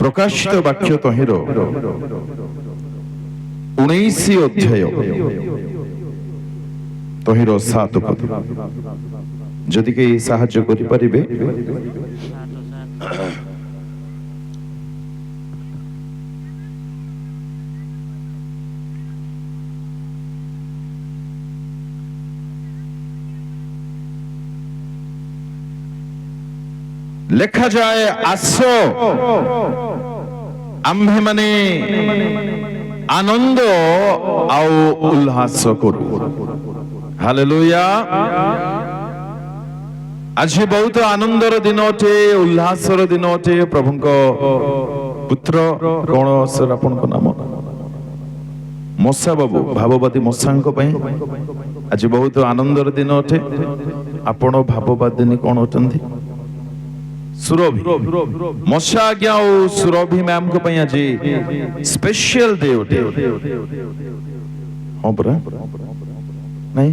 ପ୍ରକାଶିତ ବାକ୍ୟ ତହିଁର 19 ଅଧ୍ୟାୟ ତହିଁର 7 ପଦ ଯଦି କେହି ସାହାଯ୍ୟ କରିପାରିବେ। লেখা যায়, আস আম্ভে মানে আনন্দ আও উল্লাস করু। হালেলুয়া। আজি ବହୁତ ଆନନ୍ଦର ଦିନ ଅଟେ, ଉଲ୍ଲାସର ଦିନ ଅଟେ। ପ୍ରଭୁଙ୍କ ପୁତ୍ର କଣ ସାର୍ ଆପଣଙ୍କ ନାମ? ମଶା ବାବୁ, ଭାବବାଦୀ ମଶାଙ୍କ ପାଇଁ ଆଜି ବହୁତ ଆନନ୍ଦର ଦିନ ଅଟେ। ଆପଣ ଭାବବାଦିନୀ କଣ ଅଟନ୍ତି? ସୁରଭି। ମଶା ଆଜ୍ଞା ଆଉ ସୁରଭି ମ୍ୟାମଙ୍କ ପାଇଁ ଆଜି ସ୍ପେଶାଲ ଡେ ଅଟେ। ହଁ ପରା, ନାଇଁ?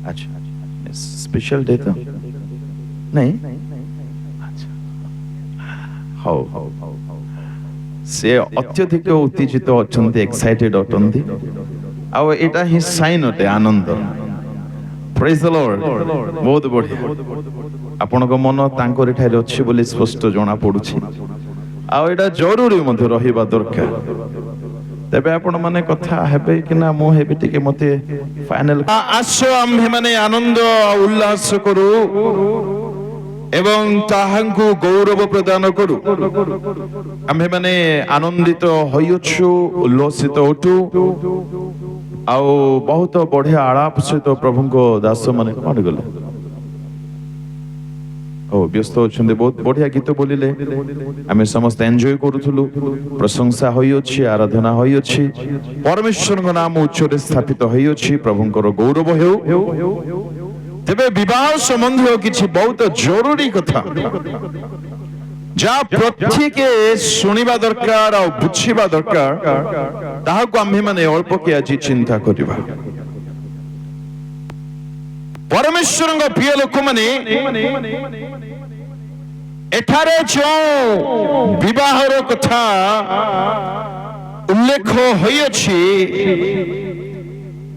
ଆଚ୍ଛା, ସ୍ପେଶାଲ ଡେ ତ ନାଇଁ? ହଉ, ସେ ଅତ୍ୟଧିକ ଉତ୍ତେଜିତ ଅଛନ୍ତି, ଏକ୍ସାଇଟେଡ ଅଟନ୍ତି। ଆଉ ଏଇଟା ହିଁ ସାଇନ୍ ଅଟେ ଆନନ୍ଦ। ପ୍ରେଜ୍ ଦ ଲର୍ଡ। ବହୁତ ବଢିଆ। ଆପଣଙ୍କ ମନ ତାଙ୍କରି ଠାରେ ଅଛି ବୋଲି ସ୍ପଷ୍ଟ ଜଣା ପଡୁଛି। ଆଉ ଏଇଟା ଜରୁରୀ ମଧ୍ୟ ରହିବା ଦରକାର। ତେବେ ଆପଣ ମାନେ କଥା ହେବେ କି ନା ମୁଁ ହେବି ଟିକେ ମତେ ଫାଇନାଲ। ଆସ ଆମ୍ଭେ ମାନେ ଆନନ୍ଦ ଉଲ୍ଲାସ କରୁ ଏବଂ ତାହାଙ୍କୁ ଗୌରବ ପ୍ରଦାନ କରୁ। ଆମ୍ଭେ ମାନେ ଆନନ୍ଦିତ ହୋଇଅଛୁ, ଉଲ୍ଲସିତ ଅଟୁ। ଆଉ ବହୁତ ବଢିଆ ଆଳାପ ସହିତ ପ୍ରଭୁଙ୍କ ଦାସ ମାନେ କଣ ଗଲେ ବ୍ୟସ୍ତ ଅଛନ୍ତି। ବହୁତ ବଢିଆ ଗୀତ ବୋଲିଲେ, ଆମେ ସମସ୍ତେ ଏନ୍ଜୟ କରୁଥିଲୁ। ପ୍ରଶଂସା ହୋଇଅଛି, ଆରାଧନା ହୋଇଅଛି, ପରମେଶ୍ୱରଙ୍କ ନାମ ଉଚ୍ଚରେ ସ୍ଥାପିତ ହୋଇଅଛି। ପ୍ରଭୁଙ୍କର ଗୌରବ ହେଉ। ତେବେ ବିବାହ ସମ୍ବନ୍ଧୀୟ କିଛି ବହୁତ ଜରୁରୀ କଥା ଯାହା ପ୍ରତ୍ୟେକେ ଶୁଣିବା ଦରକାର ଆଉ ବୁଝିବା ଦରକାର, ତାହାକୁ ଆମ୍ଭେମାନେ ଅଳ୍ପକେ ଆଜି ଚିନ୍ତା କରିବା। ପରମେଶ୍ୱରଙ୍କ ପ୍ରିୟ ଲୋକମାନେ, ଏଠାରେ ଯେଉଁ ବିବାହର କଥା ଉଲ୍ଲେଖ ହୋଇଅଛି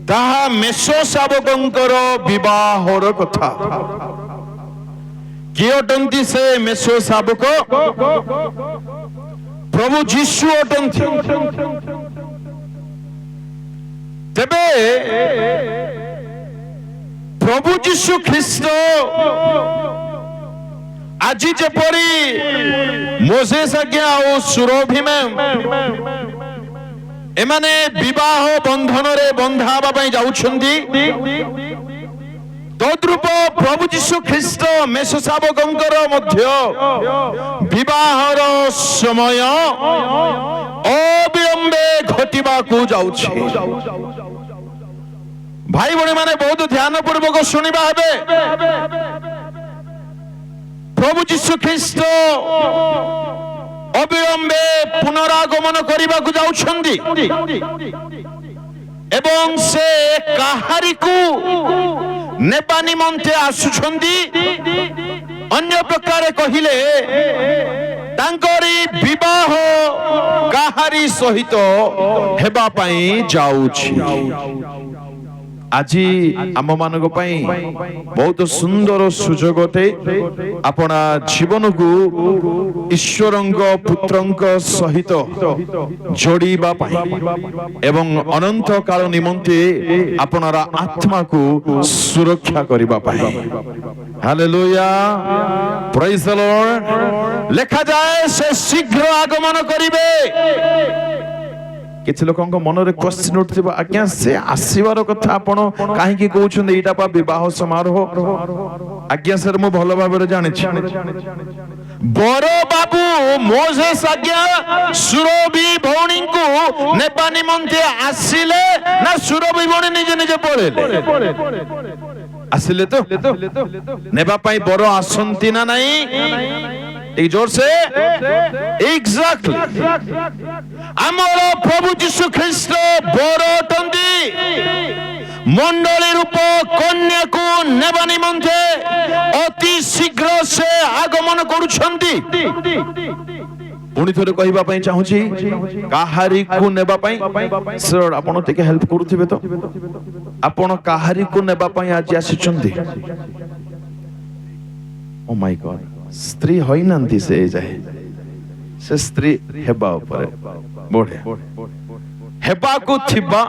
ତାହା ମେଷ ଶାବକଙ୍କର ବିବାହର କଥା। କିଏ ଅଟନ୍ତି ସେ ମେଷ ଶାବକ? ପ୍ରଭୁ ଯୀଶୁ ଅଟନ୍ତି। ତେବେ ପ୍ରଭୁ ଯୀଶୁ ଖ୍ରୀଷ୍ଟ ଆଜି ଯେପରି ମୋସେସ ଆଜ୍ଞା ଆଉ ସୁରଭି ମ୍ୟାମ ଏମାନେ ବିବାହ ବନ୍ଧନରେ ବନ୍ଧା ହେବା ପାଇଁ ଯାଉଛନ୍ତି, ତଦ୍ରୂପ ପ୍ରଭୁ ଯୀଶୁ ଖ୍ରୀଷ୍ଟ ମେଷ ଶାବକଙ୍କର ମଧ୍ୟ ବିବାହର ସମୟ ଅବିଳମ୍ବେ ଘଟିବାକୁ ଯାଉଛି। ଭାଇ ଭଉଣୀ ମାନେ ବହୁତ ଧ୍ୟାନ ପୂର୍ବକ ଶୁଣିବା ହେବେ। ପ୍ରଭୁ ଯୀଶୁ ଖ୍ରୀଷ୍ଟ ଅବିଳମ୍ବେ ପୁନରାଗମନ କରିବାକୁ ଯାଉଛନ୍ତି ଏବଂ ସେ କାହାରିକୁ ନେବା ନିମନ୍ତେ ଆସୁଛନ୍ତି। ଅନ୍ୟ ପ୍ରକାର କହିଲେ ତାଙ୍କରି ବିବାହ କାହାରି ସହିତ ହେବା ପାଇଁ ଯାଉଛି। ଆଜି ଆମ ମାନଙ୍କ ପାଇଁ ବହୁତ ସୁନ୍ଦର ସୁଯୋଗ ଅଟେ ଆପଣା ଜୀବନକୁ ଈଶ୍ୱରଙ୍କ ପୁତ୍ରଙ୍କ ସହିତ ଯୋଡ଼ିବା ପାଇଁ ଏବଂ ଅନନ୍ତ କାଳ ନିମନ୍ତେ ଆପଣାର ଆତ୍ମାକୁ ସୁରକ୍ଷା କରିବା ପାଇଁ। ହାଲେଲୁୟା, ପ୍ରେଜ୍ ଦ ଲର୍ଡ। ଲେଖାଯାଏ ସେ ଶୀଘ୍ର ଆଗମନ କରିବେ। କିଛି ଲୋକଙ୍କ ମନରେ କ୍ୱେଶ୍ଚନ ଉଠିଥିବ, ଆଜ୍ଞା ସେ ଆସିବାର କଥା ଆପଣ କାହିଁକି କହୁଛନ୍ତି? ଏଇଟା ପା ବିବାହ ସମାରୋହ। ଆଜ୍ଞା ସାର୍, ମୁଁ ଭଲ ଭାବରେ ଜାଣିଛି। ବର ବାବୁ ମୋସେସ ଆଜ୍ଞା ସୁରଭି ଭଉଣୀଙ୍କୁ ନେବା ନିମନ୍ତେ ଆସିଲେ ନା ସୁରଭି ଭଉଣୀ ନିଜେ ନିଜେ ପଳେଇଲେ? ଆସିଲେ ତ। ନେବା ପାଇଁ ବର ଆସନ୍ତି ନା ନାହିଁ? एक जोर से एग्जैक्टली ଆମର ପ୍ରଭୁ ଯୀଶୁ ଖ୍ରୀଷ୍ଟ ବର ଅଟନ୍ତି। ମଣ୍ଡଳୀ ରୂପ କନ୍ୟାକୁ ନେବା ନିମନ୍ତେ ଅତି ଶୀଘ୍ର ସେ ଆଗମନ କରୁଛନ୍ତି। ପୁଣି ଥରେ କହିବା ପାଇଁ ଚାହୁଁଛି, କାହାରିକୁ ନେବା ପାଇଁ। ସର୍ ଆପଣ ଟିକେ ହେଲ୍ପ କରୁଥିବେ ତ? ଆପଣ କାହାରିକୁ ନେବା ପାଇଁ ଆଜି ଆସିଛନ୍ତି? ଓ ମାଇ ଗଡ୍, ସ୍ତ୍ରୀ ହୋଇନାହାନ୍ତି ସେ ଯାଏ, ସେ ସ୍ତ୍ରୀ ହେବା ଉପରେ। ବଢିଆ, ହେବାକୁ ଥିବା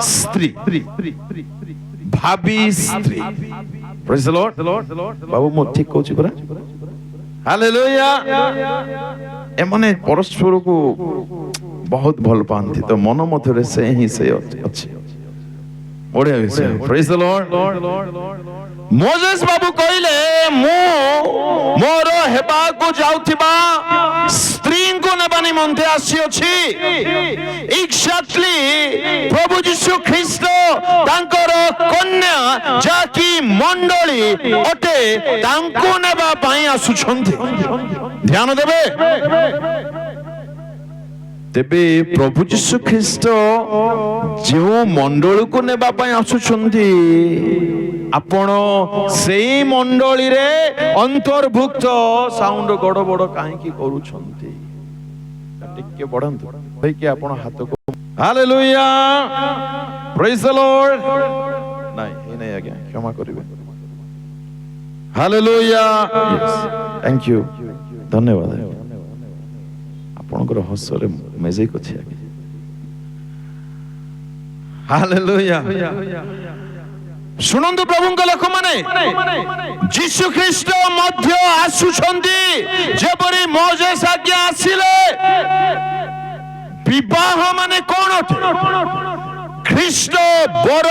ସ୍ତ୍ରୀ, ଭାବି ସ୍ତ୍ରୀ। ପ୍ରେଜ୍ ଦ ଲର୍ଡ। ବାବୁ ମୁଁ ଠିକ କହୁଛି ପରା? ହାଲେଲୁୟା। ଏମାନେ ପରସ୍ପରକୁ ବହୁତ ଭଲ ପାଆନ୍ତି, ତ ମନ ମଧ୍ୟରେ ସେ ହିଁ ସେ ଅଛି। ବଢିଆ ବିଷୟ। ପ୍ରେଜ୍ ଦ ଲର୍ଡ। ମୋଜେସ୍ ବାବୁ କହିଲେ, ମୁଁ ମୋର ହେବାକୁ ଯାଉଥିବା ସ୍ତ୍ରୀଙ୍କୁ ନେବା ନିମନ୍ତେ ଆସିଅଛି। ଏକ୍ସାକ୍ଟଲି ପ୍ରଭୁ ଯୀଶୁ ଖ୍ରୀଷ୍ଟ ତାଙ୍କର କନ୍ୟା ଯାହାକି ମଣ୍ଡଳୀ ଅଟେ, ତାଙ୍କୁ ନେବା ପାଇଁ ଆସୁଛନ୍ତି। ଧ୍ୟାନ ଦେବେ। ତେବେ ପ୍ରଭୁ ଯୀଶୁ ଖ୍ରୀଷ୍ଟ ଯେଉଁ ମଣ୍ଡଳୀକୁ ନେବା ପାଇଁ ଆସୁଛନ୍ତି, ଆପଣ ସେଇ ମଣ୍ଡଳୀରେ ଅନ୍ତର୍ଭୁକ୍ତ। ସାଉଣ୍ଡ ଗଡ଼ ବଡ଼ କାହିଁକି କରୁଛନ୍ତି? ଟିକେ ବଢାନ୍ତୁ କହିକି ଆପଣ ହାତକୁ। ହାଲେଲୁୟା, ପ୍ରେଜ୍ ଦ ଲର୍ଡ। ନାଇଁ ନାଇଁ ଆଜ୍ଞା, କ୍ଷମା କରିବେ। ହାଲେଲୁୟା, ଥ୍ୟାଙ୍କ ୟୁ, ଧନ୍ୟବାଦ। ଆପଣଙ୍କର ହସରେ ମେଜିକ୍ ଅଛି ଆଜ୍ଞା। ହାଲେଲୁୟା। ଶୁଣନ୍ତୁ ପ୍ରଭୁଙ୍କ ଲୋକମାନେ, ଯୀଶୁ ଖ୍ରୀଷ୍ଟ ମଧ୍ୟ ଆସୁଛନ୍ତି। ଯେପରି ମୋଜେସ୍ ଆଜ୍ଞା ଆସିଲେ। ବିବାହ ମାନେ କଣ? ଖ୍ରୀଷ୍ଟ ବର,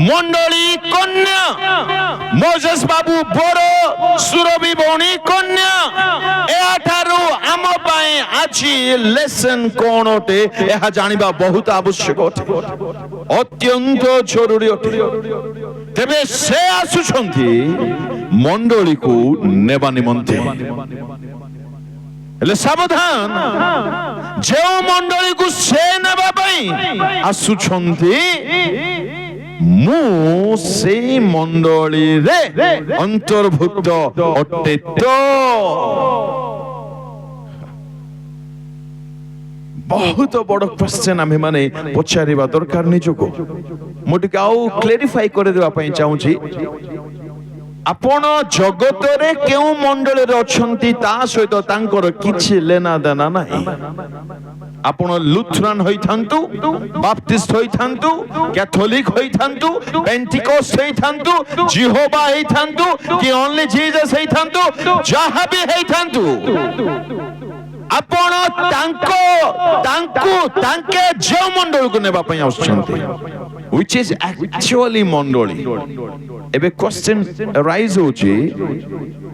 ମଣ୍ଡଳୀ କନ୍ୟା। ମୋଜେସ୍ ବାବୁ ବର, ସୁରଭି ଭଉଣୀ କନ୍ୟା। ଏହାଠାରୁ ଆମ ପାଇଁ ଆଜି ଲେସନ୍ କଣ ଅଟେ, ଏହା ଜାଣିବା ବହୁତ ଆବଶ୍ୟକ ଅଟେ, ଅତ୍ୟନ୍ତ ଜରୁରୀ ଅଟେ। ତେବେ ସେ ଆସୁଛନ୍ତି ମଣ୍ଡଳୀକୁ ନେବା ନିମନ୍ତେ। ହେଲେ ସାବଧାନ, ଯେଉଁ ମଣ୍ଡଳୀକୁ ସେ ନେବା ପାଇଁ ଆସୁଛନ୍ତି, ମୁଁ ସେଇ ମଣ୍ଡଳୀରେ ଅନ୍ତର୍ଭୁକ୍ତ ଅଟେ ତ? ବହୁତ ବଡ଼ କ୍ୱେଶ୍ଚନ୍ ଆମେ ମାନେ ପଚାରିବା ଦରକାର ନିଜକୁ। ମୁଁ ଟିକେ ଆଉ କ୍ଲାରିଫାଇ କରିଦେବା ପାଇଁ ଚାହୁଁଛି। ଆପଣ ଜଗତରେ କେଉଁ ମଣ୍ଡଳୀରେ ଅଛନ୍ତି ତା ସହିତ ତାଙ୍କର କିଛି ଲେନା ଦେନା ନାହିଁ। ଆପଣ ଲୁଥରାନ୍ ହୋଇଥାନ୍ତୁ, ବାପ୍ଟିଷ୍ଟ ହୋଇଥାନ୍ତୁ, କ୍ୟାଥୋଲିକ ହୋଇଥାନ୍ତୁ, ପେଣ୍ଟିକୋଷ୍ଟ ହୋଇଥାନ୍ତୁ, ଜିହୋବା ହୋଇଥାନ୍ତୁ, କି ଓନ୍ଲି ଜିଜସ୍ ହୋଇଥାନ୍ତୁ, ଯାହା ବି ହୋଇଥାନ୍ତୁ, ଆପଣ ତାଙ୍କେ ଯେଉଁ ମଣ୍ଡଳୀକୁ ନେବା ପାଇଁ ଆସୁଛନ୍ତି, which is actually ମଣ୍ଡଳୀ। ଏବେ କ୍ୱେଶ୍ଚନ୍ ରାଇଜ୍ ହେଉଛି,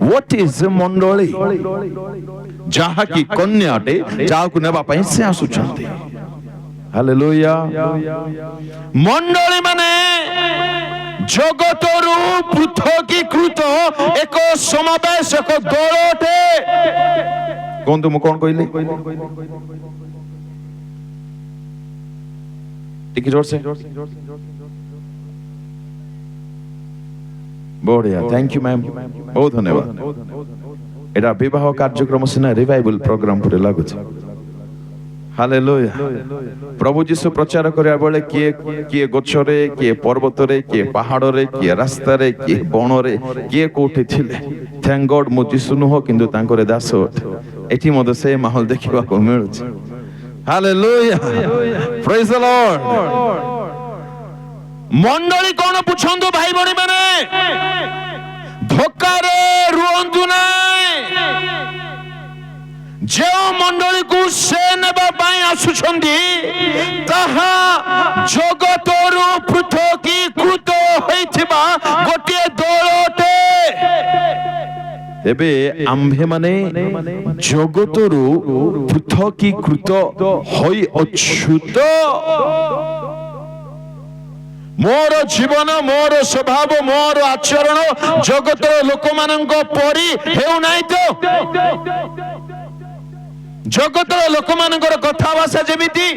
what is ମଣ୍ଡଳୀ? ଯାହାକି କନ୍ୟାଟେ, ଯାହାକୁ ନେବା ପାଇଁ ସେ ଆସୁଛନ୍ତି। ହାଲେଲୁୟା। ମଣ୍ଡଳୀ ମାନେ ଜଗତରୁ ପୃଥକୀକୃତ ଏକ ସମାବେଶ, ଏକ ଦଳ ଅଟେ। କୁହନ୍ତୁ ମୁଁ କଣ କହିଲି? ଟିକେ ଜୋରସେ। ବଢିଆ, ଥ୍ୟାଙ୍କ ୟୁ ମ୍ୟାମ୍, ବହୁତ ଧନ୍ୟବାଦ। ଏଟା ବିବାହ କାର୍ଯ୍ୟକ୍ରମ ସିନା ରିଭାଇଭାଲ ପ୍ରୋଗ୍ରାମ ପରି ଲାଗୁଛି। ହାଲେଲୁୟା। ପ୍ରଭୁ ଯୀଶୁ ପ୍ରଚାର କରିବା ବେଳେ କିଏ କିଏ ଗଛରେ, କିଏ ପର୍ବତରେ, କିଏ ପାହାଡରେ, କିଏ ରାସ୍ତାରେ, କିଏ ବଣରେ, କିଏ କୋଉଠି ଥିଲେ। ଥ୍ୟାଙ୍କ ଗଡ୍ ମୁଁ ଯୀଶୁ ନୁହଁ, କିନ୍ତୁ ତାଙ୍କର ଦାସ ଅଟେ। ଏଠି ମଧ୍ୟ ସେ ମାହୋଲ ଦେଖିବାକୁ ମିଳୁଛି। ହାଲେଲୁୟା, ପ୍ରେଜ୍ ଦ ଲର୍ଡ। ମଣ୍ଡଳୀ କଣ ବୁଝନ୍ତୁ ଭାଇ ଭଉଣୀ ମାନେ, ଧୋକାରେ ରୁହନ୍ତୁ ନାହିଁ। ଯେଉଁ ମଣ୍ଡଳୀକୁ ସେ ନେବା ପାଇଁ ଆସୁଛନ୍ତି, ତାହା ଜଗତରୁ ପୃଥକୀକୃତ ହୋଇଥିବା ଗୋଟିଏ ଦଳ ଅଟେ। ଏବେ ଆମ୍ଭେମାନେ ଜଗତରୁ ପୃଥକୀକୃତ ହୋଇଅଛୁ ତ? ମୋର ଜୀବନ, ମୋର ସ୍ୱଭାବ, ମୋର ଆଚରଣ ଜଗତର ଲୋକମାନଙ୍କ ପରି ହେଉନାହିଁ ତ? ଜଗତର ଲୋକମାନଙ୍କର କଥା ଭାଷା ଯେମିତି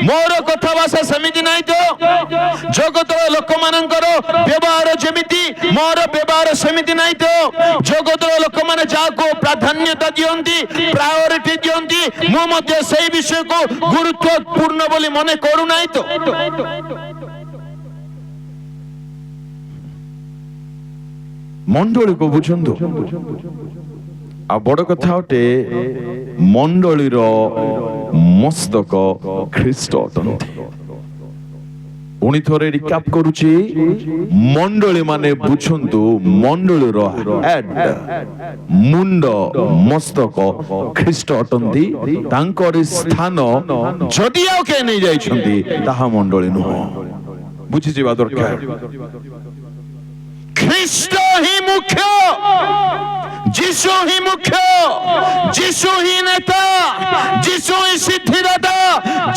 ମୋର କଥା ଭାଷା ସେମିତି ନାହିଁ ତ। ଜଗତର ଲୋକମାନଙ୍କର ବ୍ୟବହାର ଯେମିତି ମୋର ବ୍ୟବହାର ସେମିତି ନାହିଁ ତ। ଜଗତର ଲୋକମାନେ ଯାହାକୁ ପ୍ରାଧାନ୍ୟତା ଦିଅନ୍ତି, ପ୍ରାୟୋରିଟି ଦିଅନ୍ତି, ମୁଁ ମଧ୍ୟ ସେଇ ବିଷୟକୁ ଗୁରୁତ୍ୱପୂର୍ଣ୍ଣ ବୋଲି ମନେ କରୁନାହିଁ ତ। ମଣ୍ଡଳୀକୁ ବୁଝନ୍ତୁ। ଆଉ ବଡ଼ କଥା ଅଟେ, ମଣ୍ଡଳୀର ମସ୍ତକ ଖ୍ରୀଷ୍ଟ ଅଟନ୍ତି। ପୁଣି ଥରେ ରିକାପ୍ କରୁଛି, ମଣ୍ଡଳୀ ମାନେ ବୁଝନ୍ତୁ, ମଣ୍ଡଳୀର ହେଡ୍ ମୁଣ୍ଡ ମସ୍ତକ ଖ୍ରୀଷ୍ଟ ଅଟନ୍ତି। ତାଙ୍କର ସ୍ଥାନ ଯଦି ଆଉ କେହି ନେଇ ଯାଇଛନ୍ତି ତାହା ମଣ୍ଡଳୀ ନୁହଁ। ବୁଝିଯିବା ଦରକାର। ଖ୍ରୀଷ୍ଟ ହିଁ ମୁଖ୍ୟ, যিশু হি মুখ্য, যিশু হি নেতা, যিশু হি সিদ্ধিদাতা,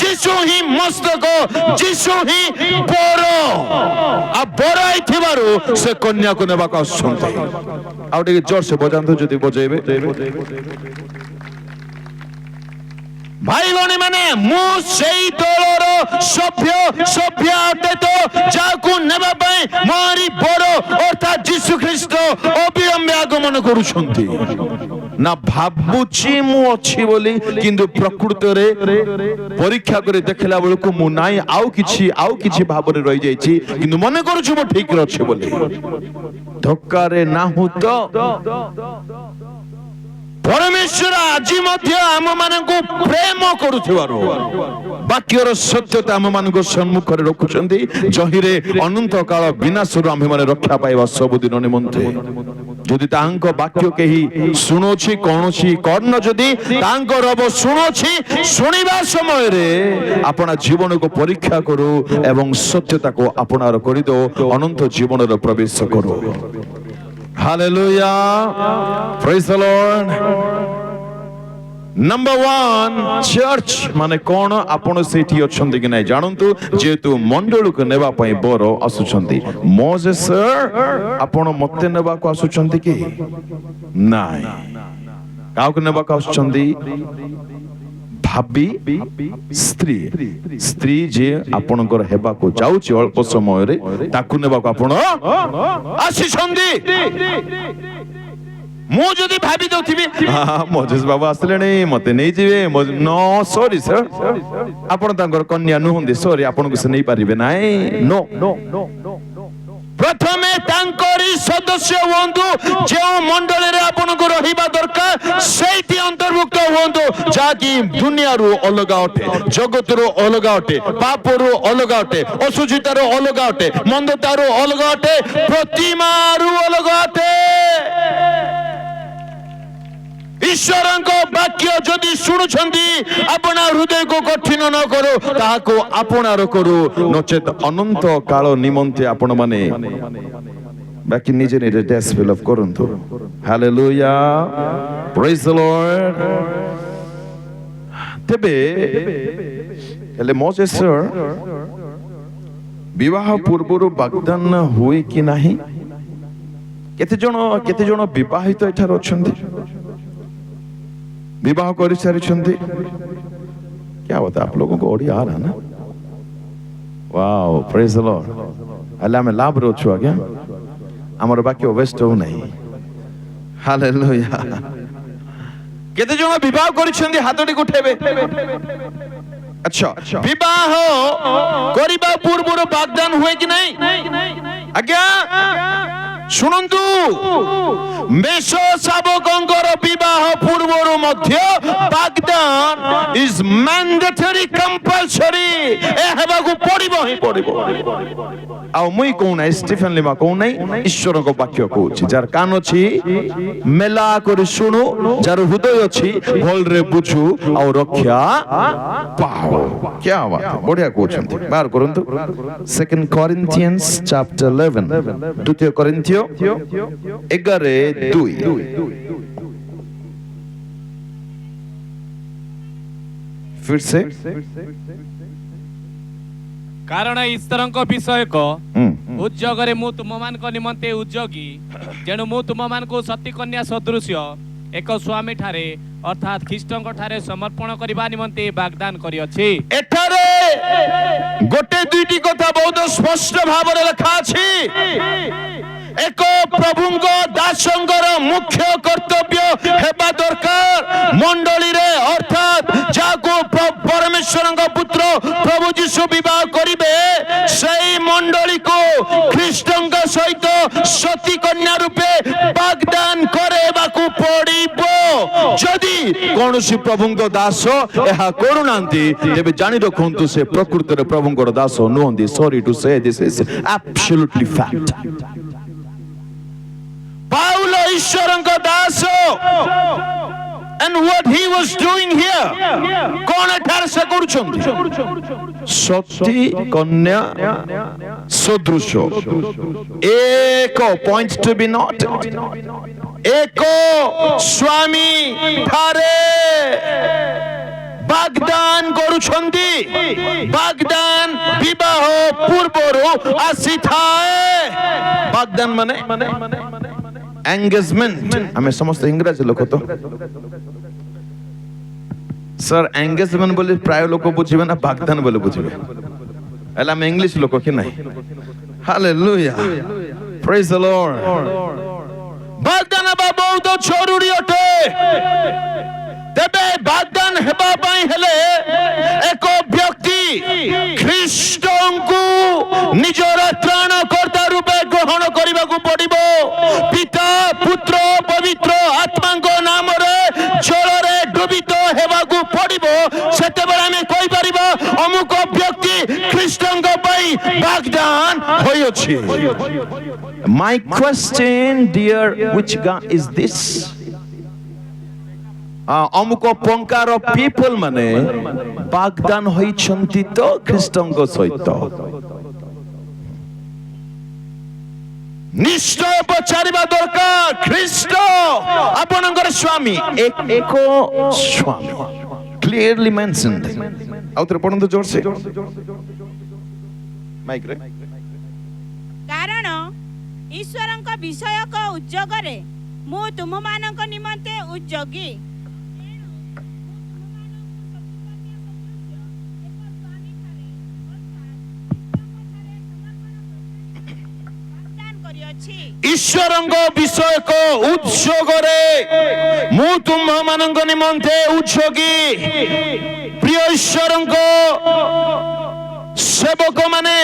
যিশু হি মস্তক, যিশু হি বড়। আর বড় হইଥିବାରୁ ସେ କନ୍ୟାକୁ ନେବାକୁ ଆସୁଛନ୍ତି। ଆଉ ଟିକେ ଜୋରସେ ବଜାନ୍ତୁ ଯଦି ବଜେଇବେ। ଭାଇ ଭଉଣୀ ମାନେ, ମୁଁ ସେଇ ଦଳର ସଭ୍ୟ ଅଟେ ତ ଯାହାକୁ ନେବା ପାଇଁ ମୋରି ବଡ଼ ଅର୍ଥାତ୍ ଯୀଶୁ ଖ୍ରୀଷ୍ଟ ଅବିଳମ୍ବେ ଆଗମନ କରୁଛନ୍ତି। ନା ଭାବୁଛି ମୁଁ ଅଛି ବୋଲି, କିନ୍ତୁ ପ୍ରକୃତରେ ପରୀକ୍ଷା କରି ଦେଖିଲା ବେଳକୁ ମୁଁ ନାହିଁ, ଆଉ କିଛି ଭାବରେ ରହିଯାଇଛି, କିନ୍ତୁ ମନେ କରୁଛି ମୁଁ ଠିକରେ ଅଛି ବୋଲି। ଧୋକାରେ ନାହୁଁ ତ। ପରମେଶ୍ୱର ଆଜି ମଧ୍ୟ ଆମମାନଙ୍କୁ ପ୍ରେମ କରୁଥିବାରୁ ବାକ୍ୟର ସତ୍ୟତା ଆମମାନଙ୍କ ସମ୍ମୁଖରେ ରଖୁଛନ୍ତି, ଯହିଁରେ ଅନନ୍ତ କାଳ ବିନାଶରୁ ଆମ୍ଭେମାନେ ରକ୍ଷା ପାଇବା ସବୁଦିନ ନିମନ୍ତେ। ଯଦି ତାଙ୍କ ବାକ୍ୟ କେହି ଶୁଣୁଛି, କୌଣସି କର୍ଣ୍ଣ ଯଦି ତାଙ୍କ ରବ ଶୁଣୁଛି, ଶୁଣିବା ସମୟରେ ଆପଣା ଜୀବନକୁ ପରୀକ୍ଷା କରୁ ଏବଂ ସତ୍ୟତାକୁ ଆପଣାର କରିଦେଉ, ଅନନ୍ତ ଜୀବନରେ ପ୍ରବେଶ କରୁ। Hallelujah. Praise the Lord. Number one, church ମାନେ କଣ? ଆପଣ ସେଇଠି ଅଛନ୍ତି କି ନାହିଁ ଜାଣନ୍ତୁ। ଯେହେତୁ ମଣ୍ଡଳୀକୁ ନେବା ପାଇଁ ବର ଆସୁଛନ୍ତି, ମୋଜେସ୍ ଆପଣ ମତେ ନେବାକୁ ଆସୁଛନ୍ତି କି ନାଇଁ? କାହାକୁ ନେବାକୁ ଆସୁଛନ୍ତି? ଭାବି ସ୍ତ୍ରୀ ଯେ ଆପଣଙ୍କର ହେବାକୁ ଯାଉଛି ଅଳ୍ପ ସମୟରେ, ତାକୁ ନେବାକୁ ଆପଣ ଆସିଛନ୍ତି। ମୁଁ ଯଦି ଭାବି ଦଉଥିବି ମୋଜେସ୍ ବାବୁ ଆସିଲେଣି ମତେ ନେଇଯିବେ, नो ସରି ସାର୍, ଆପଣ ତାଙ୍କର କନ୍ୟା ନୁହନ୍ତି, ସରି ଆପଣଙ୍କୁ ସେ ନେଇପାରିବେ ନାହିଁ। नो ପ୍ରଥମେ ତାଙ୍କରି ସଦସ୍ୟ ହୁଅନ୍ତୁ। ଯେଉଁ ମଣ୍ଡଳୀରେ ଆପଣଙ୍କୁ ରହିବା ଦରକାର ସେଇଠି ଅନ୍ତର୍ଭୁକ୍ତ ହୁଅନ୍ତୁ, ଯାହାକି ଦୁନିଆରୁ ଅଲଗା ଅଟେ, ଜଗତରୁ ଅଲଗା ଅଟେ, ପାପରୁ ଅଲଗା ଅଟେ, ଅସୁଚିତାରୁ ଅଲଗା ଅଟେ, ମନ୍ଦତାରୁ ଅଲଗା ଅଟେ, ପ୍ରତିମାରୁ ଅଲଗା ଅଟେ। ଈଶ୍ୱରଙ୍କ ବାକ୍ୟ ଯଦି ଶୁଣୁଛନ୍ତି, ଆପଣ ହୃଦୟକୁ କଠିନ ନ କରୁ, ତାହାକୁ ଆପଣାର କରୁ, ନଚେତ ଅନନ୍ତ କାଳ ନିମନ୍ତେ ଆପଣ ମାନେ ବାକି ନିଜେ ନିଜେ ଟେଷ୍ଟ ଫିଲଅପ୍ କରନ୍ତୁ। ହାଲେଲୁୟା, ପ୍ରେଜ୍ ଦ ଲର୍ଡ। ତେବେ ହେଲେ ମୋଜେସ୍ ବିବାହ ପୂର୍ବରୁ ବାଗଦାନ ହୁଏ କି ନାହିଁ? କେତେ ଜଣ ବିବାହିତ ଏଠାରେ ଅଛନ୍ତି, विवाह कर सारी? क्या होता है आप लोगों को ओडिया आ रहा है ना? Wow, praise the Lord. हल्ला में लाभ रो छु आज्ञा हमर बाकी वेस्ट हो नहीं। हालेलुया। केते जण विवाह करिसेंती हातडी उठेबे। अच्छा, विवाह करिबा पूर्वरो वाग्दान हुए कि नहीं? आज्ञा शुणन्तु, मेष शावकंकर विवाह पूर्वरु मध्य वाग्दान इज मैंडेटरी कंपल्सरी। ए हेबाकु पड़िबो ही पड़िबो। आ मुई कोन है स्टीफन लिमा कोन नहीं, ईश्वर को वाक्य कहूची। जार कान अछि मेला कर सुनु, जार हृदय अछि भल रे बुझु आ रक्षा पाओ। क्या बात है, बढ़िया कहउछंती। बार करंतु 2 Corinthians chapter 11, 2 Corinthians 11:2। फिर से, कारण ईश्वरଙ୍କ विषयक उद्योगरे मु तुम मान को निमंते उद्योगी, जेणु मु तुम मान को सती कन्या सदृश्य ଏକ ସ୍ୱାମୀ ଠାରେ ଅର୍ଥାତ୍ ଖ୍ରୀଷ୍ଟଙ୍କ ଠାରେ ସମର୍ପଣ କରିବା ନିମନ୍ତେ ବାଗଦାନ କରିଅଛି। ଏଠାରେ ଗୋଟେ ଦୁଇଟି କଥା ବହୁତ ସ୍ପଷ୍ଟ ଭାବରେ ଲେଖା ଅଛି। ଏକ ପ୍ରଭୁଙ୍କ ଦାସଙ୍କର ମୁଖ୍ୟ କର୍ତ୍ତବ୍ୟ ହେବା ଦରକାର ମଣ୍ଡଳୀରେ, ଅର୍ଥାତ୍ ଯାହାକୁ ପରମେଶ୍ୱରଙ୍କ ପୁତ୍ର ପ୍ରଭୁ ଯୀଶୁ ବିବାହ କରିବେ ସେହି ମଣ୍ଡଳୀକୁ ଖ୍ରୀଷ୍ଟଙ୍କ ସହିତ ସତୀ କନ୍ୟା ରୂପେ ବାଗଦାନ କରାଇବାକୁ ପଡ଼ିବ। ଯଦି କୌଣସି ପ୍ରଭୁଙ୍କ ଦାସ ଏହା କରୁନାହାନ୍ତି ତେବେ ଜାଣି ରଖନ୍ତୁ ସେ ପ୍ରକୃତରେ ପ୍ରଭୁଙ୍କର ଦାସ ନୁହନ୍ତି। ସରି ଟୁ ସେ this is absolutely fact. Paul ଈଶ୍ୱରଙ୍କ Das, and what he was doing here, କଣ ଏଠାରେ ସେ କରୁଛନ୍ତି? ସତୀ କନ୍ୟା ସଦୃଶ ଏକ ପଏଣ୍ଟ ଟୁ ବି ନଟ୍ ଏକ ସ୍ୱାମୀ ଠାରେ ବାଗଦାନ କରୁଛନ୍ତି। ବାଗଦାନ ବିବାହ ପୂର୍ବରୁ ଆସିଥାଏ। ବାଗଦାନ ମାନେ एंगेजमेंट। हमें समस्त इंग्रजी लोक तो सर एंगेजमेंट बोले प्राय लोक बुझिबे ना बागदान बोले बुझिबे एला हम इंग्लिश लोक कि नहीं। Hallelujah, praise the Lord. बागदान बा बहुत जरूरी अटे। तेबे बागदान हेबा पई हेले एक व्यक्ति ख्रीष्टंकु निजर त्राणकर्ता रूपे ग्रहण करबाकू पड़िबो। पिता पुत्र पवित्र आत्मांको नाम रे जल रे डुबित हेबाकू पड़िबो। सेतेबेले हमें कहि परिबा अमुक व्यक्ति ख्रीष्टंको पई बागदान होई अछि। My question dear, which God is this? अमुक पंकार पीपल माने बागदान होइछंती तो ख्रीष्टंक सहित निश्चय पचारिबा दरकार। ख्रीष्ट आपनकर स्वामी एक स्वामी क्लियरली मेंशन्ड। आउतरे पढନ୍ତୁ जोर से माइक रे। कारण ईश्वरଙ୍କ विषयक उद्योगरे मु तुमମାନଙ୍କ निमन्ते उद्योगी। ईश्वरଙ୍କ विषयक उद्योगरे मु तुमମାନଙ୍କ निमन्ते उद्योगी। प्रिय ईश्वरଙ୍କ सेवक माने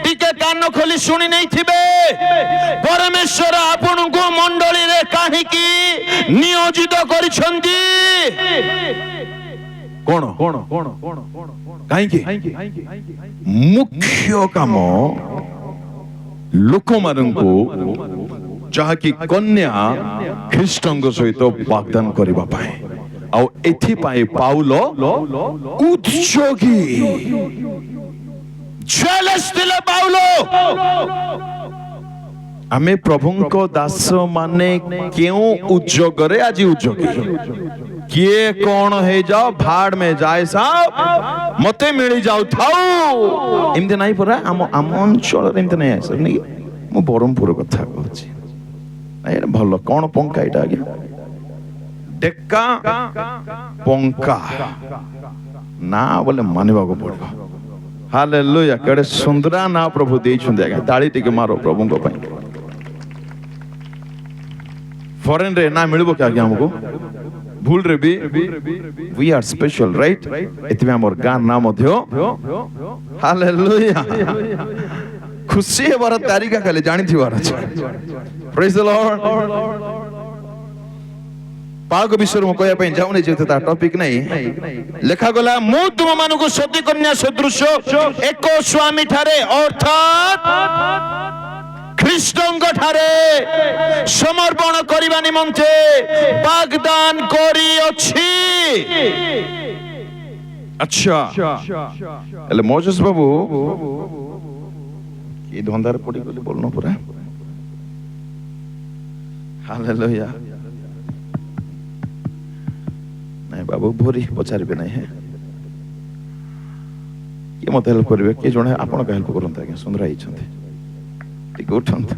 टिके कान खोली सुनी नहीं थिबे। परमेश्वर आपनको मंडली रे काहेकि नियोजित करिसंती? कोन काहेकि मुख्य काम लोक मानंको जहाँकि कन्या ख्रीष्टंक सहित वाग्दान करबा पाए। आ एथि पाए पाउल उद्योगी जेलस दिले पाउल। आमे प्रभुंको दास माने क्यों उद्योग रे आज उद्योगी किए कौन है जाओ भाड़ में जाए साहब मते मिली जाऊ थाऊ एमते नाही परा आम अंचल रे एमते नाही सर नहीं मु बरमपुर कथा कहछि ए भलो कौन पंका एटा आगे डेक्का पंका ना बोले मानिबा को पड़ो। हालेलुया, केडे सुंदरा ना प्रभु देइछुंदे आगे ताली टिके मारो प्रभु को पई। फॉरेन रे ना मिलबो क्या आगे हमको भूल रे भी वी आर स्पेशल राइट। एतमे हमर गान नाम मध्य हालेलुया खुशी हेबार तारिका खाली जानि थिबार अछि। Praise the Lord. पाग विषय में कहया पई जाउनी जेते ता टॉपिक नहीं लेखा गला मु तुम मानको सती कन्या सदृश एक स्वामी ठारे अर्थात ख्रीष्टंक ठारे समर्पण करिबा निमंते वाग्दान करी अछि। अच्छा एले मोजेस बाबू की धंधार पड़ी गली बोलनो पूरा। हालेलुया नहीं बाबू भोरी पचारिबे नहीं है कि मत हेल्प करिवे कि जणे आपण का हेल्प करंता के सुंदर आई छथि ठीक उठंत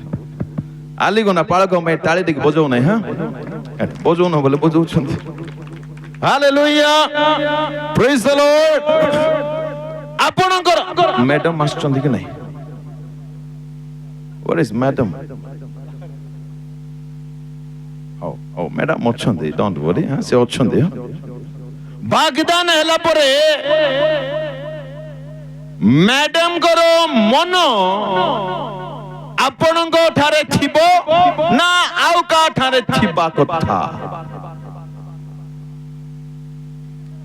आली गना पाळक में ताली टिक बजाउ नहीं। हां ବଜଉନ ବୋଲେ ବଜଉଛନ୍ତି। ହାଲେଲୁୟା, ପ୍ରେଜ୍ ଦ ଲର୍ଡ। ଆପଣଙ୍କର ମ୍ୟାଡାମ ଆସୁଛନ୍ତି କି ନାହିଁ? Where is madam? Oh, madam ଅଛନ୍ତି, don't worry, ସେ ଅଛନ୍ତି। ବାଗଦାନ ହେଲା ପରେ ମ୍ୟାଡାମଙ୍କର ମନ ଆପଣଙ୍କ ଠାରେ ଥିବ ନା ଆଉ କାହା ଠାରେ ଥିବା କଥା?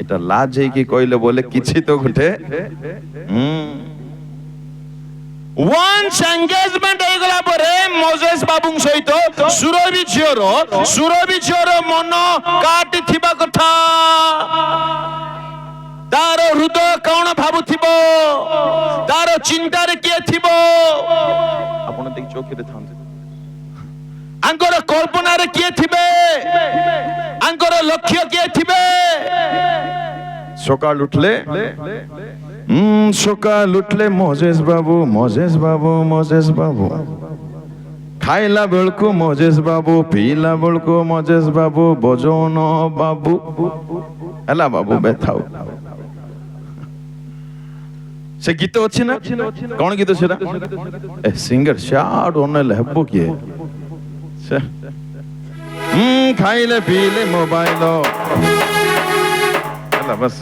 এটা লাଜ ହେଇକି କହିଲେ ବୋଲେ କିଛି ତ ଗୋଟେ once engagement ହେଇଗଲା ପରେ ମୋଜେସ୍ ବାବୁଙ୍କ ସହିତ ସୁରଭି ଝିଅର ମନ କାଟି ଥିବା କଥା। ତାର ହୃଦୟ କଣ ଭାବୁଥିବ, ତାର ଚିନ୍ତାରେ କିଏ ଥିବ? ଆପଣ ଦେଖି ଚୌକିରେ ଥାନ୍ତି, ଆଙ୍କର କଳ୍ପନାରେ କିଏ ଥିବେ, ଆଙ୍କର ଲକ୍ଷ୍ୟ କିଏ ଥିବେ? ସକାଳ ଉଠିଲେ ମୋଜେସ୍ ବାବୁ ଖାଇଲା ବେଳକୁ ମୋଜେସ୍ ବାବୁ, ପିଇଲା ବେଳକୁ ମୋଜେସ୍ ବାବୁ, ବଜଉନ ବାବୁ ହେଲା ବାବୁ ବେଥାଉ। ସେ ଗୀତ ଅଛି ନା, କଣ ଗୀତ ସେଟା? ସିଙ୍ଗର ସିଆଡୁ ଅନେଇଲେ ହେବ କିଏ? ଖାଇଲେ ପିଇଲେ ମୋବାଇଲ ହେଲା ବାସ୍।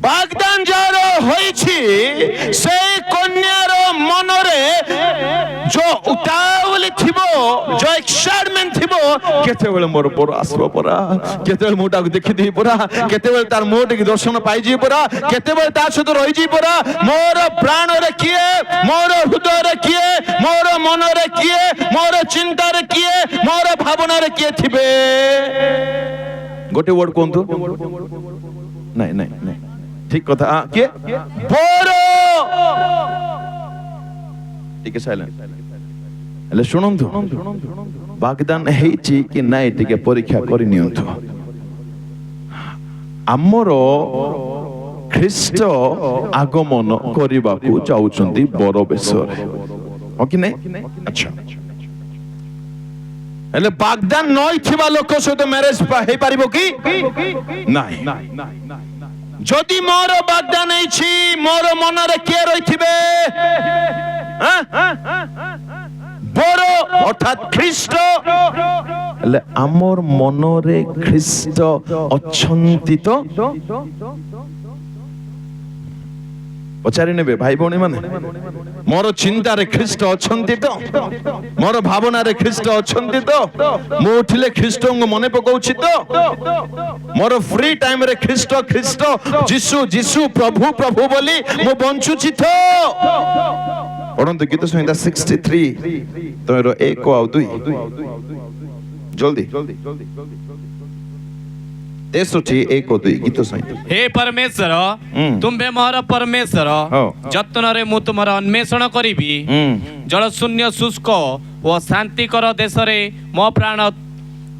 ବାଗଦାନ ଯାହାର ହୋଇଛି সেই কন্যার মନରେ जो উতাওলি থিব, जो এক্সাইটমেন্ট থিব, কেতেবেলে মোর বড় আসব পরা, কেতেবেলে মোটাকে দেখি দিই পরা, কেতেবেলে তার মোটকে দর্শন পাইজি পরা, কেতেবেলে তার সাথে রইজি পরা। মোর প্রাণরে কিয়ে, মোর হৃদয়রে কিয়ে, মোর মনরে কিয়ে, মোর চিন্তারে কিয়ে, মোর ভাবনারে কিয়ে থিবে? গোটে ওয়ার্ড কোনতো? নাই নাই নাই, ঠিক কথা। কিଏ? ବର। ଟିକେ ସାଇଲେଣ୍ଟ ହେଲେ ଶୁଣନ୍ତୁ, ବାଗଦାନ ହେଇଛି କି ନାଇଁ ଟିକେ ପରୀକ୍ଷା କରି ନିଅନ୍ତୁ। ଆମର ଖ୍ରୀଷ୍ଟ ଆଗମନ କରିବାକୁ ଯାଉଛନ୍ତି ବର ବେଶରେ, ହଁ କି ନାଇଁ? ଆଚ୍ଛା, ହେଲେ ବାଗଦାନ ନଇଥିବା ଲୋକ ସହିତ ମ୍ୟାରେଜ ହେଇପାରିବ କି? ନାହିଁ। যদি মোর বাগদান ହେଇଛି, মোর মନରେ কিଏ রইথিবে? বড় অর্থাৎ খ্রিস্ট। ହେଲେ ଆମର ମନରେ ଖ୍ରୀଷ୍ଟ ଅଛନ୍ତି ତ? ପଚାରି ନେବେ ଭାଇ ଭଉଣୀ ମାନେ, ମୋର ଚିନ୍ତାରେ ଖ୍ରୀଷ୍ଟ ଅଛନ୍ତି ତ? ମୋର ଭାବନାରେ ଖ୍ରୀଷ୍ଟ ଅଛନ୍ତି ତ? ମୁଁ ଉଠିଲେ ଖ୍ରୀଷ୍ଟଙ୍କୁ ମନେ ପକାଉଛି ତ? ମୋର ଫ୍ରି ଟାଇମରେ ଖ୍ରୀଷ୍ଟ ଯୀଶୁ ଯୀଶୁ ପ୍ରଭୁ ପ୍ରଭୁ ବୋଲି ମୁଁ ବଞ୍ଚୁଛି ତ? ପଢନ୍ତୁ ଗୀତ ସଂହିତା 63 ତମର 1 ଆଉ 2 ଜଲ୍ଦି 63 1 ଆଉ 2 ଗୀତ ସଂହିତା। हे परमेश्वर, तुम्भे मोर परमेश्वर, ଯତ୍ନରେ ମୁଁ ତୁମର ଅନ୍ୱେଷଣ କରିବି। ଜଳଶୂନ୍ୟ ଶୁଷ୍କ ଓ ଶାନ୍ତିକର ଦେଶରେ ମୋ ପ୍ରାଣ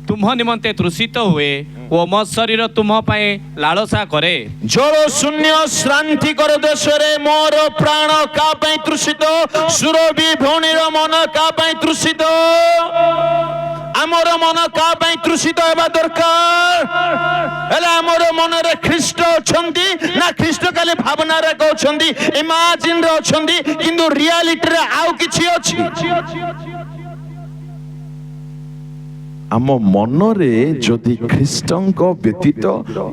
ତୁମ ନିମନ୍ତେ ତୃଷିତ ହୁଏ ଓ ମୋ ଶରୀର ତୁମ ପାଇଁ ଲାଳସା କରେ। ଜଳଶୂନ୍ୟ ଶ୍ରାନ୍ତିକର ଦେଶରେ ମୋର ପ୍ରାଣ କା ପାଇଁ ତୃଷିତ? ସୁରଭି ଭଉଣୀର ମନ କା ପାଇଁ ତୃଷିତ? ଆମର ମନ କା ପାଇଁ ତୃଷିତ ହେବା ଦରକାର? ହେଲେ ଆମର ମନରେ ଖ୍ରୀଷ୍ଟ ଅଛନ୍ତି ନା ଖ୍ରୀଷ୍ଟ ଖାଲି ଭାବନାରେ ଅଛନ୍ତି, ଇମାଜିନରେ ଅଛନ୍ତି, କିନ୍ତୁ ରିଆଲିଟିରେ ଆଉ କିଛି ଅଛି? ଆମ ମନରେ ଯଦି ଖ୍ରୀଷ୍ଟଙ୍କ ବ୍ୟତୀତ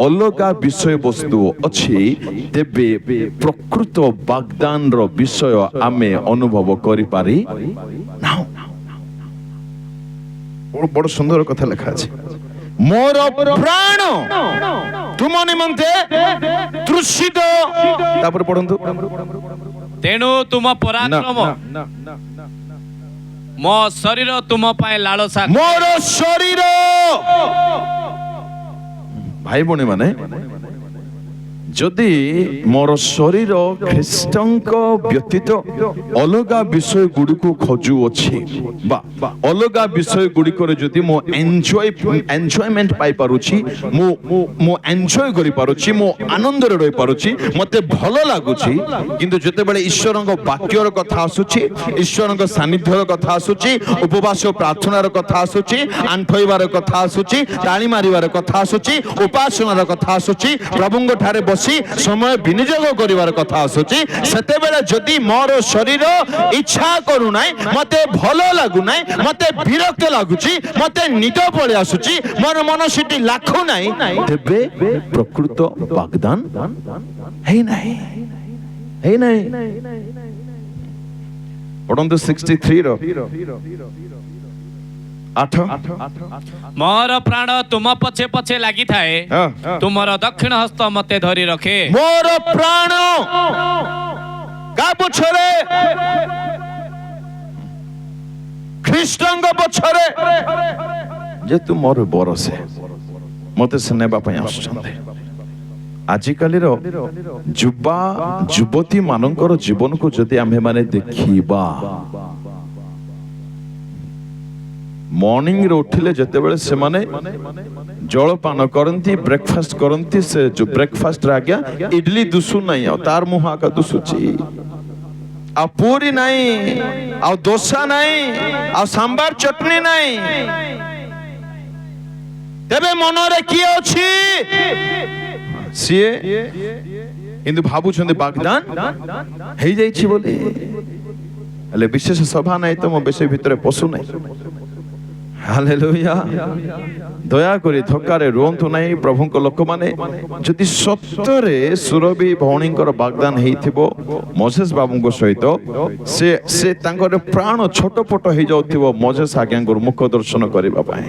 ଅଲଗା ବିଷୟବସ୍ତୁ ଅଛି, ତେବେ ପ୍ରକୃତ ବାଗଦାନର ବିଷୟ ଆମେ ଅନୁଭବ କରିପାରି ନାହୁଁ। ବଡ଼ ସୁନ୍ଦର କଥା ଲେଖା ଅଛି, ମୋର ପ୍ରାଣ ତୁମ ନିମନ୍ତେ ତୃଷିତ। ତାପରେ ପଢନ୍ତୁ, ତେଣୁ ତୁମ ପରାକ୍ରମ ମୋ ଶରୀର ତୁମ ପାଇଁ ଲାଳସା। ମୋର ଶରୀର, ଭାଇ ଭଉଣୀ ମାନେ, যদি ମୋର ଶରୀର ଖ୍ରୀଷ୍ଟଙ୍କ ବ୍ୟତୀତ ଅଲଗା ବିଷୟ ଗୁଡ଼ିକୁ ଖୋଜୁଅଛି ବା ଅଲଗା ବିଷୟ ଗୁଡ଼ିକରେ ଯଦି ମୁଁ ଏନ୍ଜୟମେଣ୍ଟ ପାଇପାରୁଛି, ମୁଁ ଏନ୍ଜୟ କରିପାରୁଛି, ମୁଁ ଆନନ୍ଦରେ ରହିପାରୁଛି, ମୋତେ ଭଲ ଲାଗୁଛି, କିନ୍ତୁ ଯେତେବେଳେ ଈଶ୍ୱରଙ୍କ ବାକ୍ୟର କଥା ଆସୁଛି, ଈଶ୍ୱରଙ୍କ ସାନ୍ନିଧ୍ୟର କଥା ଆସୁଛି, ଉପବାସ ପ୍ରାର୍ଥନାର କଥା ଆସୁଛି, ଆଣ୍ଠୋଇବାର କଥା ଆସୁଛି, ତାଳି ମାରିବାର କଥା ଆସୁଛି, ଉପାସନାର କଥା ଆସୁଛି, ପ୍ରଭୁଙ୍କ ଠାରେ ବସି ସମୟ ବିନିଯୋଗ କରିବାର କଥା ଆସୁଛି, ସେତେବେଳେ ଯଦି ମୋର ଶରୀର ଇଚ୍ଛା କରୁନାହିଁ, ମୋତେ ଭଲ ଲାଗୁନାହିଁ, ମୋତେ ବିରକ୍ତ ଲାଗୁଛି, ମୋତେ ନିଦ ପଳେଇ ଆସୁଛି, ମୋର ମନ ସେଠି ଲାଖୁନାହିଁ, ତେବେ ପ୍ରକୃତ ବାଗଦାନ ହେଇନାହିଁ। ପଢନ୍ତୁ 63 ର 8। ମୋର ପ୍ରାଣ ତୁମ ପଛେ ପଛେ ଲାଗିଥାଏ, ତୁମର ଦକ୍ଷିଣ ହସ୍ତ ମତେ ଧରି ରଖେ। ମୋର ପ୍ରାଣ କା ପଛରେ? ଖ୍ରୀଷ୍ଟଙ୍କ ପଛରେ। ଯେହେତୁ ମୋର ବରସେ ମତେ ସେ ନେବା ପାଇଁ ଆସୁଛନ୍ତି। ଆଜିକାଲିର ଯୁବା ଯୁବତୀ ମାନଙ୍କର ଜୀବନକୁ ଯଦି ଆମେ ମାନେ ଦେଖିବା, ମର୍ଣ୍ଣିଂରେ ଉଠିଲେ ଯେତେବେଳେ ସେମାନେ ଜଳପାନ କରନ୍ତି, ବ୍ରେକଫାଷ୍ଟ କରନ୍ତି, ସେ ଯୋଉ ବ୍ରେକଫାଷ୍ଟରେ ଆଜ୍ଞା ଇଡଲି ଦୁଷୁ ନାହିଁ, ଆଉ ତାର ମୁହଁ ଆକା ଦୁଷୁଛି, ଆଉ ପୁରୀ ନାହିଁ, ଆଉ ଦୋସା ନାହିଁ, ଆଉ ସାମ୍ବାର ଚଟଣି ନାହିଁ, ତେବେ ମନରେ କିଏ ଅଛି? ସିଏ କିନ୍ତୁ ଭାବୁଛନ୍ତି ବାଗଦାନ ହେଇଯାଇଛି ବୋଲି। ହେଲେ ବିଶେଷ ସଭା ନାହିଁ ତ ମୁଁ ବେଶୀ ଭିତରେ ପଶୁ ନାହିଁ। ହାଲେଲୁୟା। ଦୟାକରି ଧକ୍କାରେ ରୁହନ୍ତୁ ନାହିଁ ପ୍ରଭୁଙ୍କ ଲୋକମାନେ। ଯଦି ସତରେ ସୁରଭି ଭଉଣୀଙ୍କର ବାଗଦାନ ହେଇଥିବ ମୋସେସ ବାବୁଙ୍କ ସହିତ, ସେ ତାଙ୍କର ପ୍ରାଣ ଛଟପଟ ହେଇଯାଉଥିବ ମୋସେସ ଆଜ୍ଞାଙ୍କର ମୁଖ ଦର୍ଶନ କରିବା ପାଇଁ।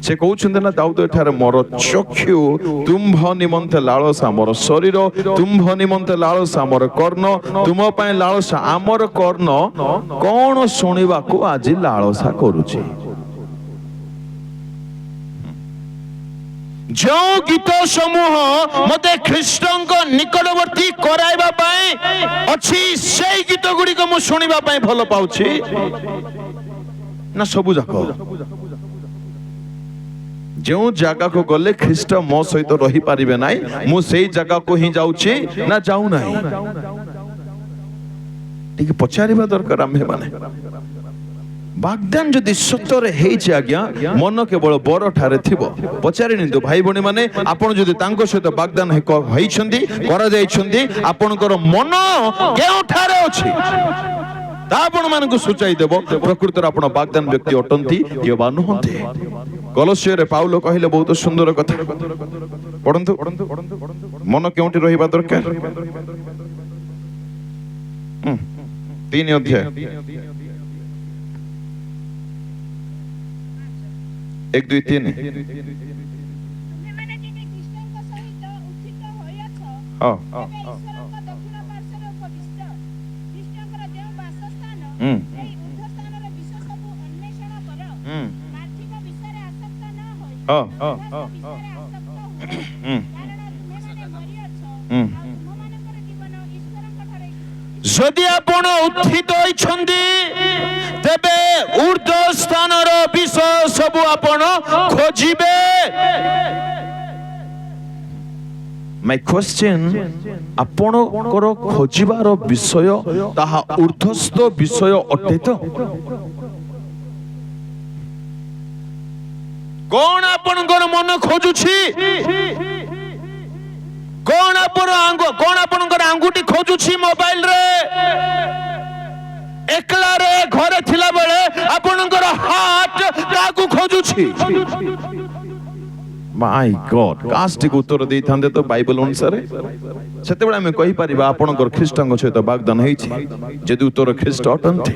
ସେ କହୁଛନ୍ତି ନା ଦାଉଦ ଏଠାରେ, ମୋର ଚକ୍ଷୁ ତୁମ୍ଭ ନିମନ୍ତେ ଲାଳସା, ମୋର ଶରୀର ତୁମ୍ଭ ନିମନ୍ତେ ଲାଳସା, ମୋର କର୍ଣ୍ଣ ତୁମ ପାଇଁ ଲାଳସା। ଆମର କର୍ଣ୍ଣ କଣ ଶୁଣିବାକୁ ଆଜି ଲାଳସା କରୁଛି? ଯେଉଁ ଗୀତ ସମୂହ ମତେ ଖ୍ରୀଷ୍ଟଙ୍କ ନିକଟବର୍ତ୍ତୀ କରାଇବା ପାଇଁ ଅଛି, ସେଇ ଗୀତ ଗୁଡ଼ିକ ମୁଁ ଶୁଣିବା ପାଇଁ ଭଲ ପାଉଛି ନା ସବୁ ଯାକ? ଯେଉଁ ଜାଗାକୁ ଗଲେ ଖ୍ରୀଷ୍ଟ ମୋ ସହିତ ରହିପାରିବେ ନାହିଁ, ମୁଁ ସେଇ ଜାଗାକୁ ହିଁ ଯାଉଛି ନା ଯାଉନାହିଁ? ଟିକେ ପଚାରିବା ଦରକାର ଆମେ ମାନେ। ବାଗଦାନ ଯଦି ସତରେ ହେଇଛି ଆଜ୍ଞା, ମନ କେବଳ ବର ଠାରେ ଥିବ। ପଚାରି ନିଅନ୍ତୁ ଭାଇ ଭଉଣୀ ମାନେ, ଆପଣ ଯଦି ତାଙ୍କ ସହିତ ବାଗଦାନ ହେଇଛନ୍ତି, କରାଯାଇଛନ୍ତି, ଆପଣଙ୍କର ମନ କେଉଁଠାରେ ଅଛି, ତା ଆପଣ ମାନଙ୍କୁ ସୂଚାଇ ଦେବ ପ୍ରକୃତରେ ଆପଣ ବାଗଦାନ ବ୍ୟକ୍ତି ଅଟନ୍ତି ବା ନୁହନ୍ତି। କଲୋସିୟରେ ପାଉଲ କହିଲେ ବହୁତ ସୁନ୍ଦର କଥା, ପଢନ୍ତୁ। ମନ କେଉଁଠି ରହିବା ଦରକାର? 3 ଅଧ୍ୟାୟ 1, 2, 3। ତୁମେମାନେ ଯେବେ ଖ୍ରୀଷ୍ଟଙ୍କ ସହିତ ଉତ୍ଥିତ ହୋଇଅଛ, ହଁ, ତେବେ ଈଶ୍ୱରଙ୍କ ଦକ୍ଷିଣ ପାର୍ଶ୍ୱରେ ଉପବିଷ୍ଟ ଖ୍ରୀଷ୍ଟଙ୍କର ଯେଉଁ ବାସସ୍ଥାନ, ସେହି ଊର୍ଦ୍ଧ୍ୱସ୍ଥାନର ବିଷୟ ସବୁ ଅନ୍ୱେଷଣ କର। ପାର୍ଥିବ ବିଷୟରେ ଆସକ୍ତ ନ ହୋଇ ବିଷୟରେ ଆସକ୍ତ ହୁଅ, କାରଣ ତୁମେମାନେ ମରିଅଛ, ଆଉ ତୁମମାନଙ୍କର ଜୀବନ ଈଶ୍ୱରଙ୍କ ଠାରେ। ଯଦି ଆପଣ ଉତ୍ଥିତ ହୋଇଛନ୍ତି, ତେବେ ଊର୍ଦ୍ଧ୍ୱ ସ୍ଥାନର ବିଷୟ ସବୁ ଆପଣ ଖୋଜିବେ। My question, ଆପଣଙ୍କର ଖୋଜିବାର ବିଷୟ ତାହା ଊର୍ଦ୍ଧ୍ୱସ୍ଥ ବିଷୟ ଅଟେ ତ? କଣ ଆପଣଙ୍କର ମନ ଖୋଜୁଛି? କଣ ଆପଣଙ୍କର ଆଙ୍ଗୁଠି ଖୋଜୁଛି ମୋବାଇଲରେ? ଏକଲାରେ ଘରେ ଥିଲା ବେଳେ ଆପଣଙ୍କର ହାର୍ଟ କାହାକୁ ଖୋଜୁଛି? ମାଇ ଗଡ୍, କାଶ ଟିକେ ଉତ୍ତର ଦେଇଥାନ୍ତେ ତ ବାଇବଲ ଅନୁସାରେ, ସେତେବେଳେ ଆମେ କହିପାରିବା ଆପଣଙ୍କର ଖ୍ରୀଷ୍ଟଙ୍କ ସହିତ ବାଗଦାନ ହେଇଛି, ଯଦି ଉତ୍ତର ଖ୍ରୀଷ୍ଟ ଅଟନ୍ତି।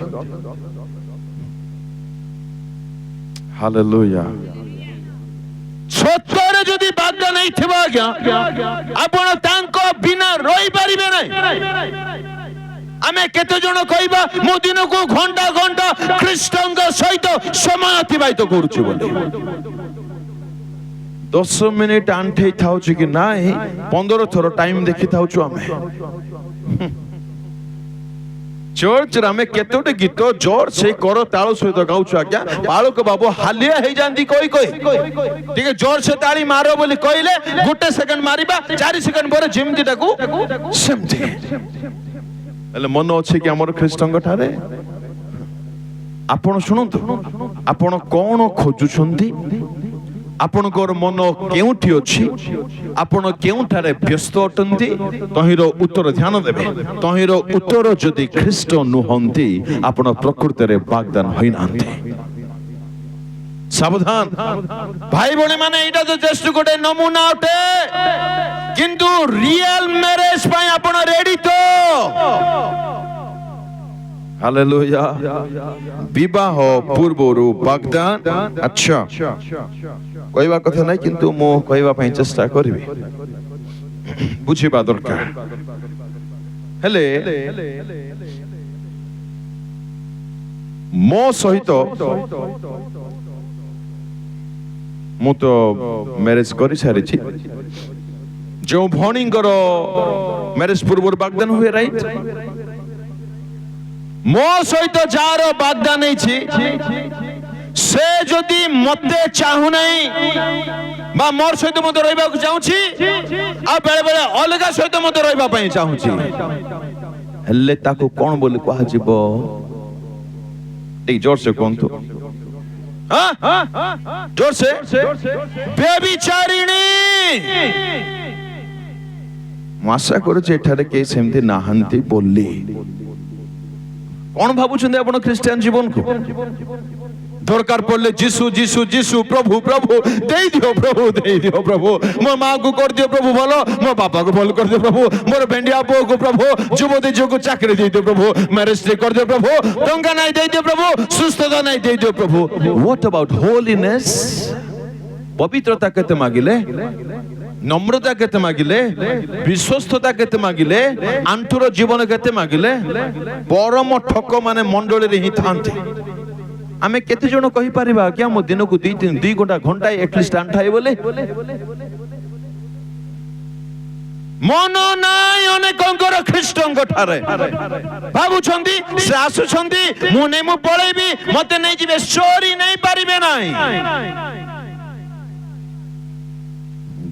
ହାଲେଲୁୟା। ସତରେ ଯଦି ବାଗଦାନ ହେଇଥିବ ଆଜ୍ଞା, ଆପଣ ତାଙ୍କ ବିନା ରହିପାରିବେ ନାହିଁ। ଆମେ କେତେ ଜଣ କହିବା ମୁଁ ଦିନକୁ ଘଣ୍ଟା ଘଣ୍ଟା ଖ୍ରୀଷ୍ଟଙ୍କ ସହିତ ସମୟ ଅତିବାହିତ କରୁଛୁ ବୋଲି? 10 ମିନିଟ ଆଣ୍ଠେଇ ଥାଉଛୁ କି ନାଇଁ 15 ଥର ଟାଇମ ଦେଖି ଥାଉଛୁ ଆମେ ଚର୍ଚ୍ଚରେ ଆମେ କେତୋଟି ଗୀତ ଜୋର ସେ କର ତାଳ ସହିତ ଗାଉଛୁ ଆଜ୍ଞା ବାଳକ ବାବୁ ହାଲିଆ ହେଇଯାନ୍ତି କହି ଟିକେ ଜୋର ସେ ତାଳି ମାର ବୋଲି କହିଲେ 1 ସେକେଣ୍ଡ ମାରିବା 4 ସେକେଣ୍ଡ ପରେ ଯେମିତିଟାକୁ ସେମିତି ହେଲେ ମନ ଅଛି କି ଆମର ଖ୍ରୀଷ୍ଟଙ୍କ ଠାରେ ଆପଣ ଶୁଣନ୍ତୁ ଆପଣ କଣ ଖୋଜୁଛନ୍ତି ଆପଣଙ୍କର ମନ କେଉଁଠି ଅଛି ଆପଣ କେଉଁଠାରେ ବ୍ୟସ୍ତ ଅଟନ୍ତି ତହିଁର ଉତ୍ତର ଧ୍ୟାନ ଦେବେ ତହିଁର ଉତ୍ତର ଯଦି ଖ୍ରୀଷ୍ଟ ନୁହନ୍ତି ଆପଣ ପ୍ରକୃତରେ ବାଗଦାନ ହୋଇନାହାନ୍ତି ସାବଧାନ ଭାଇ ଭଉଣୀ ମାନେ ଏଇଟା ତ ଜଷ୍ଟ ଗୋଟେ ନମୁନା ଅଟେ କିନ୍ତୁ ରିଏଲ ମ୍ୟାରେଜ ପାଇଁ ଆପଣ ରେଡି ତ ହାଲେଲୁୟା ବିବାହ ପୂର୍ବରୁ ବାଗଦାନ ଆଚ୍ଛା କହିବା କଥା ନାହିଁ କିନ୍ତୁ ମୁଁ କହିବା ପାଇଁ ଚେଷ୍ଟା କରିବି ବୁଝିବା ଦରକାର ହେଲେ ମୋ ସହିତ ମୁଁ ତ ମ୍ୟାରେଜ କରି ସାରିଛି ଯେଉଁ ଭଉଣୀଙ୍କର ମ୍ୟାରେଜ ପୂର୍ବରୁ ବାଗଦାନ ହୁଏ ରାଇଟ୍ ମୋ ସହିତ ଯାହାର ବାଗଦାନ ହେଇଛି ସେ ଯଦି ମତେ ଚାହୁଁ ନାହିଁ ବା ମୋର ସହିତ ମତେ ରହିବାକୁ ଚାହୁଁଛି ଆଉ ବେଳେ ବେଳେ ଅଲଗା ସହିତ ମତେ ରହିବା ପାଇଁ ଚାହୁଁଛି ହେଲେ ତାକୁ କଣ ବୋଲି କୁହାଯିବ ଟିକେ ଜୋର ସେ କୁହନ୍ତୁ ଜୋର ସେ ବ୍ୟଭିଚାରିଣୀ ମୁଁ ଆଶା କରୁଛି ଏଠାରେ କେହି ସେମିତି ନାହାନ୍ତି ବୋଲି କଣ ଭାବୁଛନ୍ତି ଆପଣ ଖ୍ରୀଷ୍ଟିଆନ ଜୀବନକୁ ଦରକାର ପଡିଲେ ଯୀଶୁ ଯୀଶୁ ଯୀଶୁ ପ୍ରଭୁ ପ୍ରଭୁ ଦେଇଦିଅ ପ୍ରଭୁ ମୋ ମାକୁ କରିଦିଅ ପ୍ରଭୁ ଭଲ ମୋ ବାପାକୁ ଭଲ କରିଦିଅ ପ୍ରଭୁ ମୋର ଭେଣ୍ଡିଆ ପୁଅକୁ ପ୍ରଭୁ ଯୁବତୀ ଝିଅକୁ ଚାକିରି ଦେଇଦିଅ ପ୍ରଭୁ ମ୍ୟାରେଜ କରିଦିଅ ପ୍ରଭୁ ଟଙ୍କା ନାଇଁ ଦେଇଦିଅ ପ୍ରଭୁ ସୁସ୍ଥତା ନାଇଁ ଦେଇଦିଅ ପ୍ରଭୁ ହ୍ୱାଟ ଆବାଉଟ ହୋଲିନେସ୍ ପବିତ୍ରତା କେତେ ମାଗିଲେ নম্রতা কেতে মাগিলে বিশ্বস্ততা কেতে মাগিলে আন্ঠুর জীবন কেতে মাগিলে পরম ঠক মানে মন্ডলী হি থান্তে আমি কেতে জন কহি পারিবা কি মো দিনকু 2 ঘন্টা এটলিস্ট আন্ঠাই বলে মন নাই অনেকঙ্কর খ্রিস্টঙ্ক ঠারে ভাবুছন্তি সে আসুছন্তি মু নেই মু পড়াইবি মতে নেই যাবে চোরি নেই পারিবে নাই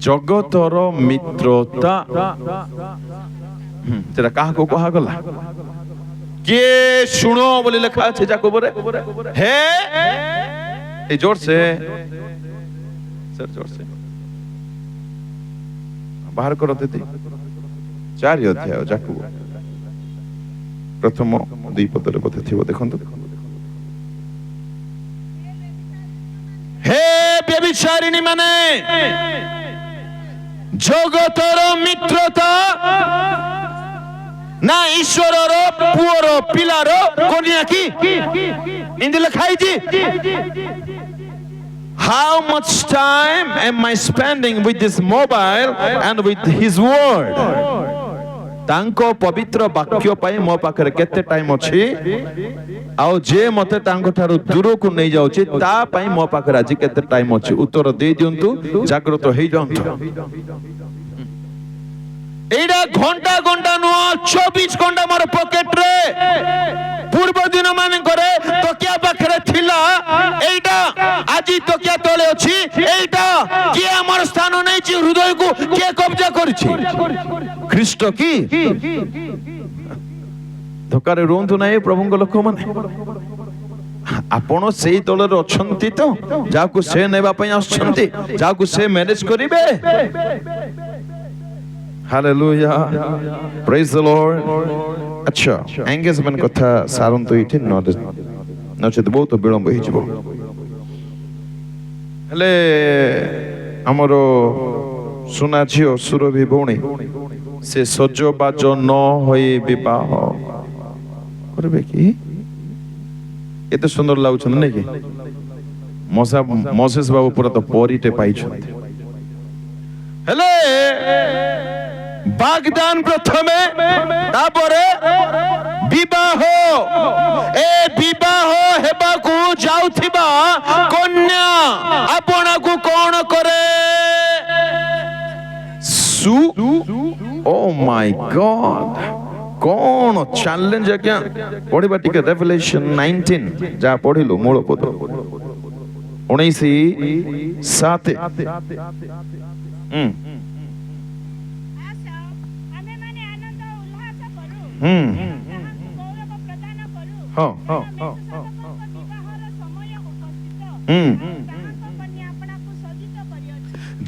জগতর মিত্রতা সেটা কাহাকে কুহা গলা কে শুনো বলে লেখা আছে যাকোবরে হে এই জোরসে স্যার জোরসে বাহার করো দিদি 4 অধ্যায় যাকোব প্রথম 2 পদরে কথা থিব দেখুন হে ব্যভিচারিণী মানে জগতর মিত্রতা না ঈশ্বরর পুଅର ପିଲାର କନ୍ୟା କି ଏମିତି ଲେଖା ହେଇଛି How much time am I spending with this mobile and with his word? ତାଙ୍କ ପବିତ୍ର ବାକ୍ୟ ପାଇଁ ମୋ ପାଖରେ କେତେ ଟାଇମ ଅଛି ଆଉ ଯେ ମତେ ତାଙ୍କ ଠାରୁ ଦୂରକୁ ନେଇ ଯାଉଛି ତା ପାଇଁ ମୋ ପାଖରେ ଆଜି କେତେ ଟାଇମ ଅଛି ଉତ୍ତର ଦେଇ ଦିଅନ୍ତୁ ଜାଗ୍ରତ ହେଇ ଯାଆନ୍ତୁ এইটা ঘন্টা ঘন্টা নুহ 24 ঘন্টা মোর পকেট রে পূর্ব দিন মানে করে তকিয়া পাখরে থিলা এইটা আজি তকিয়া তলে ଅଛି এইটা কি আমার স্থান নেইছি হৃদয়କୁ কে কবজা করছি খ্রিস্ট কি ধোকারে রুহନ୍ତୁ ନାହିଁ ପ୍ରଭୁଙ୍କ ଲୋକମାନେ ଆପଣ ସେଇ ଦଳରେ ଅଛନ୍ତି ତ ଯାହାକୁ ସେ ନେବା ପାଇଁ ଆସୁଛନ୍ତି ଯାହାକୁ ସେ ମ୍ୟାରେଜ କରିବେ Hallelujah. Praise the Lord. अच्छा एंगेजमेंट कथा सारंतो इठी नचेत बहुत विलंब हो जिवो हेले हमरो सुना झियो सुरभि भौणी से सजो बाजो न होई विवाह करबे की एते सुंदर लागुछन नै की मोसेस बाबू पूरा तो परीटे पाइछन्ते हेले বাগদান প্রথমে তারপরে বিবাহ এ বিবাহ হেবাকু যাউথিবা কন্যা আপনাকু কোন করে ओ माय गॉड कौन चैलेंज आज्ञा पढ़िबा टिके रेवलेशन 19 जा पढ़िलो मूल पद 19:7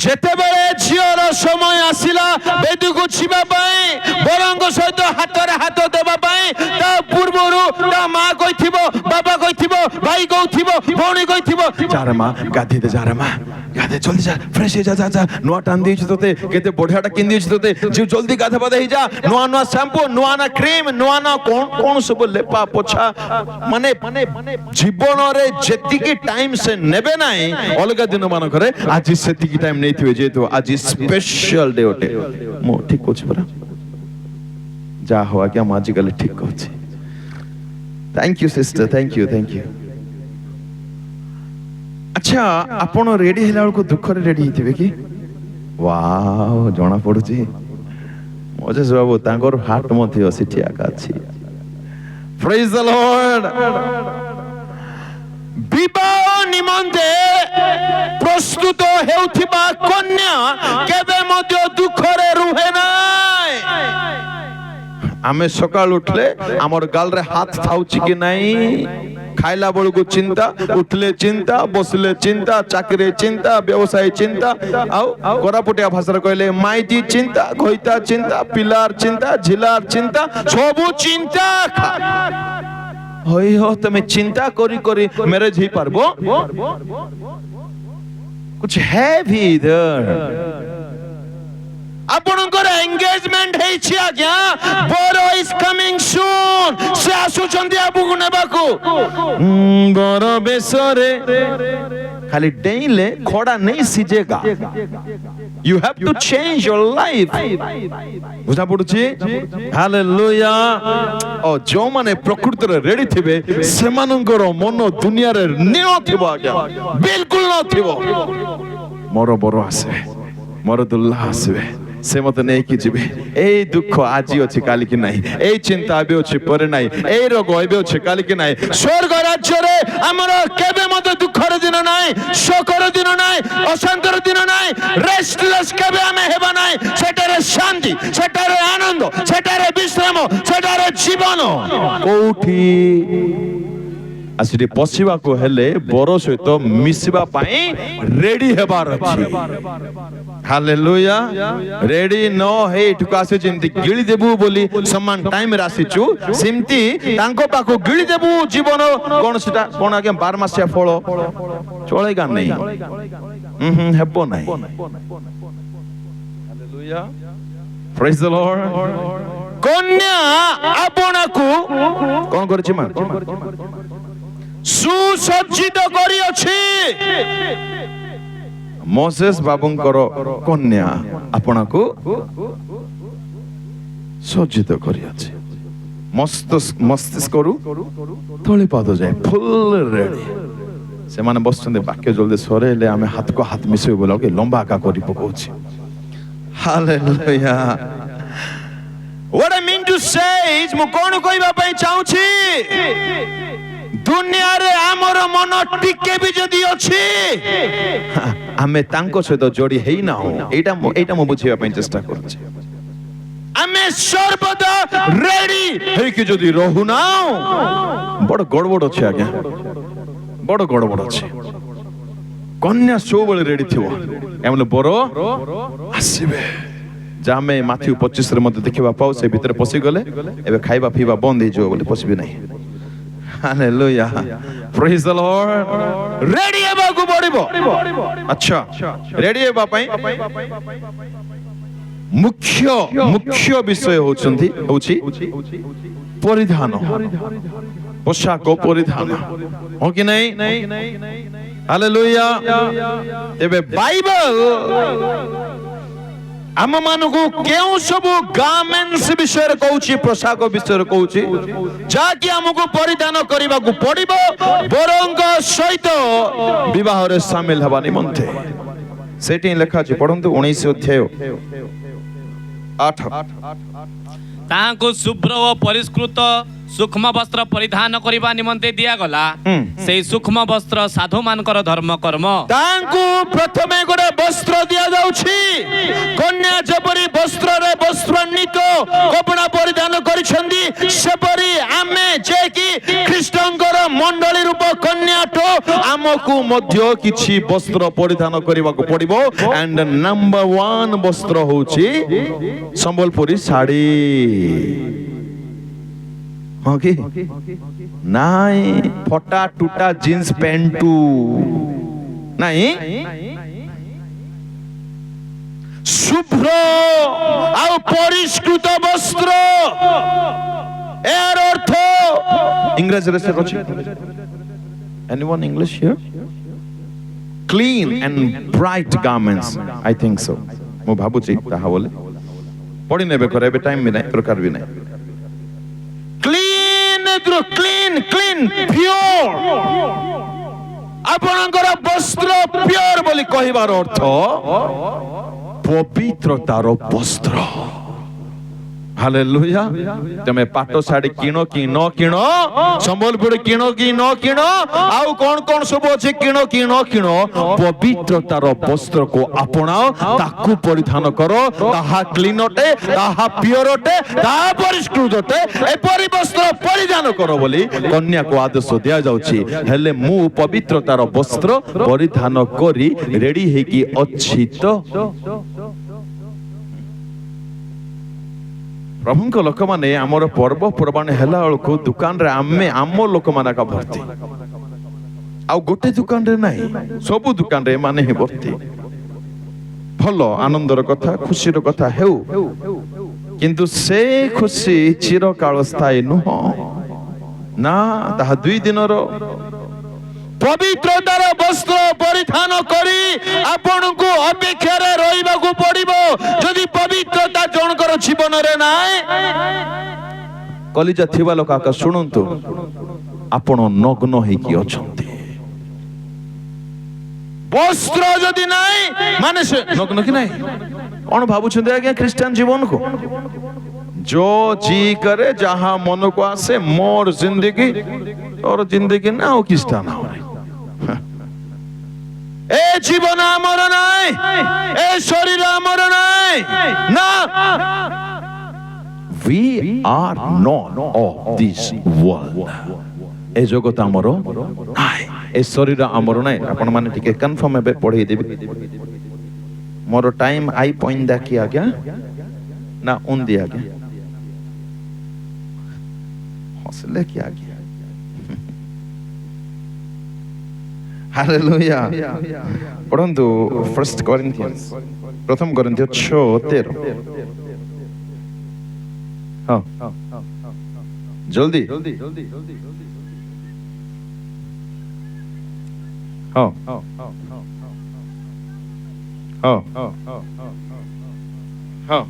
ଯେତେବେଳେ ଝିଅର ସମୟ ଆସିଲା ବେଦୀକୁ ଯିବା ପାଇଁ ବରଙ୍କ ସହିତ ହାତରେ ହାତ ଦେବା ପାଇଁ ତା ପୂର୍ବରୁ ତା ମା କହିଥିବ ବାବା କହିଥିବ ଭାଇ କହିଥିବ ଭଉଣୀ କହିଥିବ ଯାରେ ମା ଗାଧି ଦେ ଯାରେ ମା गाधे जल्दी जा फ्रेश हे जा जा जा नुआ टान दी तोते केते बढ़ियाटा किन दी तोते जी जल्दी गाधा पाधा ही जा नुआ नुआ शैम्पू नुआ ना क्रीम नुआ ना कोन कोन सब लेपा पोछा माने जीवन रे जेतिकी टाइम से नेबे नाही अलगा दिन मान करे आज सेतिकी टाइम नै थिवे जे तो आज स्पेशल डे ओटे मो ठीक कोछ परा जा हो आज्ञा माजी गले ठीक कोछ thank you sister thank you अच्छा आपण रेडी हैला को दुख रे रेडी हिथिबे की वाओ जणा पडुची मोजेस बाबू तांगर हार्ट मध्ये अछि ठियाका अछि प्रेज द लॉर्ड विवाह निमंते प्रस्तुत हेउथिबा कन्या केबे मध्ये दुख रे रुहे नाय आमे सकाळ उठले हमर गाल रे हाथ थाउची कि नाही खाइला बड़ को चिंता उठले चिंता बसले चिंता चाकरी चिंता व्यवसाय चिंता आउ कोरापुटिया भाषा कहले माइटी चिंता खोइता चिंता पिलार चिंता झिलार चिंता सबु चिंता होई हो तमे चिंता करी करी मैरिज ही पारबो कुछ है भी इधर आपनकर एंगेजमेंट हेछि आज्ञा बोरो इज कमिंग सून से आसुचंदी आबुको नेबाको बोरो बेसरे खाली डेइले खोड़ा नहीं सिजेगा you have to change your life बुझा पडुची हालेलुया ओ जो माने प्रकृति रे रेडी थिबे सेमानंकर मन दुनिया रे नियो थिबो आज्ञा बिल्कुल न थिबो मोर बरो आसे मोर दुल्हा आसे से मत नहीं कि जीवे ए दुख आज अछि काली कि नाही ए चिंता आबे अछि पर नाही ए रोग आबे अछि काली कि नाही स्वर्ग राज्य रे हमर केबे मत दुखर दिन नाही शोकर दिन नाही अशांतर दिन नाही रेस्टलेस केबे हमें हेबा नाही सेटारे शांति सेटारे आनंद सेटारे विश्राम सेटारे जीवन कोठी आसिरे पसिबा को हेले बरो सहित मिसिबा पई रेडी हेबार अछि हालेलुया रेडी न हे ठुकासे जिंती गिळी देबु बोली समान टाइम रासिचु सिमती तांको पाको गिळी देबु जीवन कोन सेटा कोन आके 12 मासिया फळ चलेगा नहीं हेबो नहीं हालेलुया प्रेज द लॉर्ड कन्या आपनाकू कोन करछि मा सुसज्जित करी अछि मोसेस बाबुंकर कन्या आपनाकू सज्जित करी अछि मस्तिष्क करू तळे पाद जाय फुल रेडी से माने बसचंदे बाक्य जल्दी सरेले आमे हाथ को हाथ मिसै बोला के लंबा का करी पकोछि hallelujah what I mean to say is मु कोन कहबा पई चाहूछि दुनिया रे हमर मन टिके भी जदी अछि आमे तांको सहित जोड़ी हेई ना हो एटा मु बुझिबा पई चेष्टा करछि आमे सर्वदा रेडी हे कि जदी रहु ना बड़ गड़बड़ अछि आज्ञा बड़ गड़बड़ अछि कन्या सो बळे रेडी थिवो एमले बरो आसीबे जामे माथ्यू 25 रे मते देखिबा पाउ से भीतर पसी गले एबे खाइबा पीबा बंद हे जो बोले पसिबे नहीं hallelujah praise the Lord ready हेबा को पड़िबो अच्छा रेडी हेबा पई मुख्य विषय होछि परिधान पोशाक परिधान हो कि नहीं हालेलुया एबे बाइबल आम मानकू केउ सब गार्मेंट्स विषय कहूची पोशाक विषय कहूची जाकि हमको परिधान करबा को पड़िबो बरंग सहित विवाह रे शामिल हवा निमंते सेठी लिखा अछि पढंतु 19 अध्याय 8 ତାହାଙ୍କୁ ଶୁଭ୍ର ଓ ପରିଷ୍କୃତ ସୂକ୍ଷ୍ମ ବସ୍ତ୍ର ପରିଧାନ କରିବା ନିମନ୍ତେ ଦିଆଗଲା। ସେଇ ସୂକ୍ଷ୍ମ ବସ୍ତ୍ର ସାଧୁମାନଙ୍କର ଧର୍ମ କର୍ମ। ତାଙ୍କୁ ପ୍ରଥମେ ଗୋଟେ ବସ୍ତ୍ର ଦିଆଯାଉଛି। କନ୍ୟା ଯେପରି ବସ୍ତ୍ରରେ ବସ୍ତ୍ରାନ୍ୱିତ କପଡ଼ା ପରିଧାନ କରିଛନ୍ତି, ସେପରି ଆମେ ଯେ କି ଖ୍ରୀଷ୍ଟଙ୍କର ମଣ୍ଡଳୀ ରୂପ କନ୍ୟାଠୁ ଆମକୁ ମଧ୍ୟ କିଛି ବସ୍ତ୍ର ପରିଧାନ କରିବାକୁ ପଡିବ। ଆଣ୍ଡ ନମ୍ବର 1 ବସ୍ତ୍ର ହଉଛି ସମ୍ବଲପୁରୀ ଶାଢ଼ୀ। ହଁ କି ନାଇଁ ଫଟା ଟୁଟା ଜିନ୍ସ ପ୍ୟାଣ୍ଟୁ ନାଇଁ, ଶୁଭ୍ର ଆଉ ପରିଷ୍କୃତ ବସ୍ତ୍ର। ଏହାର ଅର୍ଥ ଇଂରାଜୀରେ ସେ ଅଛି। Anyone English here? Clean and bright garments. I think so. ମୁଁ ଭାବୁଛି ତାହା ବୋଲେ ପଢି ନେବେ କରେ, ଏବେ ଟାଇମ୍ ବି ନାହିଁ, ପ୍ରକାର ବି ନାହିଁ। Clean pure. ଆପଣଙ୍କର ବସ୍ତ୍ର ପିଓର ବୋଲି କହିବାର ଅର୍ଥ ପବିତ୍ରତାର ବସ୍ତ୍ର। ହାଲେଲୁୟା। ତମେ ପାଟ ଶାଢ଼ୀ କିଣ କି ନ କିଣ, ସମ୍ବଲପୁରୀ କିଣ କି ନ କିଣ, ଆଉ କଣ କଣ ସବୁ ଅଛି କିଣ କି ନ କିଣ, ପବିତ୍ରତାର ବସ୍ତ୍ରକୁ ଆପଣାଅ, ତାକୁ ପରିଧାନ କର। ତାହା କ୍ଲିନ୍ ଅଟେ, ତାହା ପିଓର ଅଟେ, ତାହା ପରିଷ୍କୃତ ଅଟେ। ଏପରି ବସ୍ତ୍ର ପରିଧାନ କର ବୋଲି କନ୍ୟାକୁ ଆଦେଶ ଦିଆଯାଉଛି। ହେଲେ ମୁଁ ପବିତ୍ରତାର ବସ୍ତ୍ର ପରିଧାନ କରି ରେଡି ହେଇକି ଅଛି ତ? ପ୍ରଭୁଙ୍କ ଲୋକମାନେ ଆମର ପର୍ବପର୍ବାଣି ହେଲା ବେଳକୁ ଦୋକାନରେ ଆମ ଲୋକମାନେ ଭର୍ତ୍ତି, ଆଉ ଗୋଟେ ଦୋକାନରେ ନାହିଁ, ସବୁ ଦୋକାନରେ ଏମାନେ ହିଁ ଭର୍ତ୍ତି। ଭଲ ଆନନ୍ଦର କଥା, ଖୁସିର କଥା ହେଉ, କିନ୍ତୁ ସେ ଖୁସି ଚିରକାଳ ସ୍ଥାୟୀ ନୁହଁ ନା, ତାହା 2 ଦିନର। ପବିତ୍ରତାର ବସ୍ତ୍ର ପରିଧାନ କରି ଆପଣଙ୍କୁ ଅପେକ୍ଷାରେ ରହିବାକୁ ପଡିବ। ଯଦି ପବିତ୍ରତା ଜଣଙ୍କର ଜୀବନରେ ନାହିଁ, କଲିଜା ଥିବା ଲୋକ ଆକା ଶୁଣନ୍ତୁ, ଆପଣ ନଗ୍ନ ହେଇକି ଅଛନ୍ତି। ବସ୍ତ୍ର ଯଦି ନାହିଁ ମାନେ ସେ ନଗ୍ନ କି ନାହିଁ? କଣ ଭାବୁଛନ୍ତି ଆଜ୍ଞା ଖ୍ରୀଷ୍ଟିଆନ ଜୀବନକୁ? जो जी करे जहां मन को आसे, मोर जिंदगी और जिंदगी ना हो किसका ना हो। ए जीवन आमर नाई, ए शरीर आमर नाई ना। We are not of this world. ए जगत आमर नाई, ए शरीर आमर नाई। अपन माने ठीक है, कंफर्म है, पढ़े देबी। मोर टाइम आई पॉइंट देखी आ गया ना, उन दिया गया हौसले की आ गया। हालेलुया। पढ़ंतु 1 Corinthians, प्रथम कोरिन्थियो 6:13। हाँ जल्दी हाँ हाँ हाँ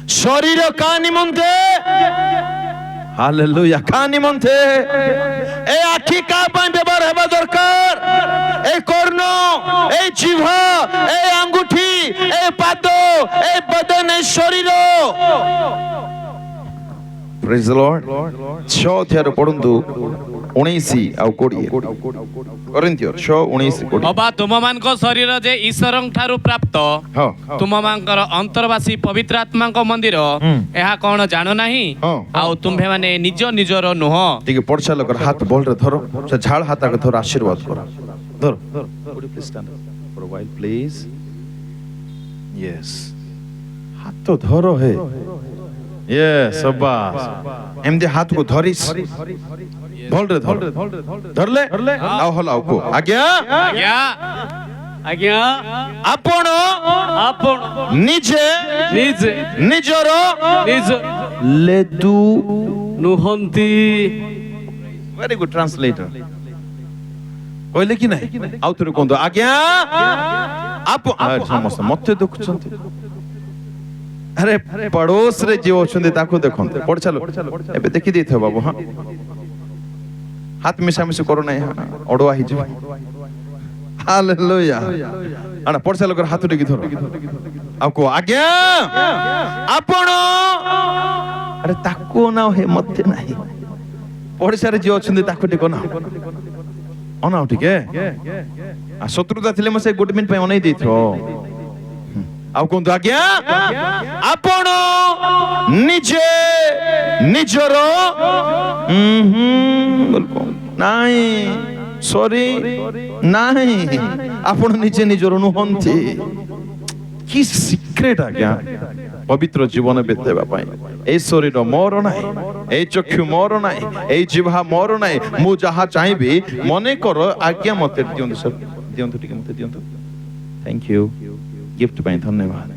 शरीर का निमंते, हालेलुया, का निमंते ए आखि का पाई व्यवहार हेबा दरकार। ए कर्ण, ए जिह्वा, ए अंगूठी, ए पाद, ए बदन, ए शरीर। Praise the Lord. 6 अध्याय पढ़ंतु 19 ଆଉ 20 कोरिन्थियो 6:19-20। ଅବା ତୁମମାନଙ୍କ ଶରୀର ଯେ ଈଶ୍ୱରଙ୍କ ଠାରୁ ପ୍ରାପ୍ତ, ତୁମମାନଙ୍କର ଅନ୍ତର୍ବାସୀ ପବିତ୍ର ଆତ୍ମାଙ୍କ ମନ୍ଦିର, ଏହା କଣ ଜାଣୁ ନାହିଁ? ଆଉ ତୁମ୍ଭେମାନେ ନିଜ ନିଜର ନୁହଁ। ଟିକେ ପଡଛା ଲୋକର ହାତ ବୋଲରେ ଧର, ସେ ଝାଳ ହାତକୁ ଧର, ଆଶୀର୍ବାଦ କର। ଧର please stand for a while please. yes, ହାତ ଧର ହେ। yes, शाबाश। ଏମିତି ହାତକୁ ଧରିସ୍, ଭଲରେ ଧର, ଧରଲେ ଆଉ ହଲାଉ କୋ ଆଜ୍ଞା ଆଜ୍ଞା ଆଜ୍ଞା ଆପଣ ଆପଣ ନିଜେ ନିଜେ ନିଜର ନିଜ ଲେଦୁ ନୁହନ୍ତି। ଭେରି ଗୁଡ୍ ଟ୍ରାନ୍ସଲେଟର କହିଲେ କି ନାହିଁ? ଆଉ ଥରେ କୁହନ୍ତୁ ଆଜ୍ଞା। ସମସ୍ତେ ମତେ ଦେଖୁଛନ୍ତି। ଆରେ ପଡୋଶରେ ଯିଏ ଅଛନ୍ତି ତାକୁ ଦେଖନ୍ତୁ। ପଢ ଚାଲ, ଏବେ ଦେଖି ଦେଇଥିବ ବାବୁ। ହଁ, ହାତ ମିଶାମିଶି କରୁ ନାହିଁ, ଅଡୁଆ ହେଇଯିବ। ହାଲେଲୁୟା। ଆଣା ପଡିଶା ଲୋକର ହାତ ଟେକି ଧର ଆଉ କୁହ ଆଜ୍ଞା ଆପଣ। ଆରେ ତାକୁ ଅନାଅ, ହେ ମତେ ନାହିଁ। ପଡିଶାରେ ଯିଏ ଅଛନ୍ତି ତାକୁ ଟିକେ ଅନାଅ ଟିକେ। ଶତ୍ରୁତା ଥିଲେ ମୁଁ ସେ ଗୋଟେ ମିନିଟ ପାଇଁ ଅନେଇ ଦେଇଥିବ। ଆଉ କୁହନ୍ତୁ ଆଜ୍ଞା ଆପଣ ନିଜେ ନିଜର ନାଇଁ ସରି ନାଇଁ ଆପଣ ନିଜେ ନିଜର ନୁହନ୍ତି। କି ସିକ୍ରେଟ ଆଜ୍ଞା ପବିତ୍ର ଜୀବନ ବିତେଇବା ପାଇଁ। এই শরীর ମୋର ନାହିଁ, এই ଚକ୍ଷୁ ମୋର ନାହିଁ, এই ଜିହ୍ବା ମୋର ନାହିଁ। ମୁଁ ଯାହା ଚାହିଁବି ମନେ କର ଆଜ୍ଞା ମତେ ଦିଅନ୍ତୁ ସାର୍, ଦିଅନ୍ତୁ ଟିକେ ମତେ ଦିଅନ୍ତୁ। থ্যাংক ইউ গিফট ପାଇଁ ଧନ୍ୟବାଦ।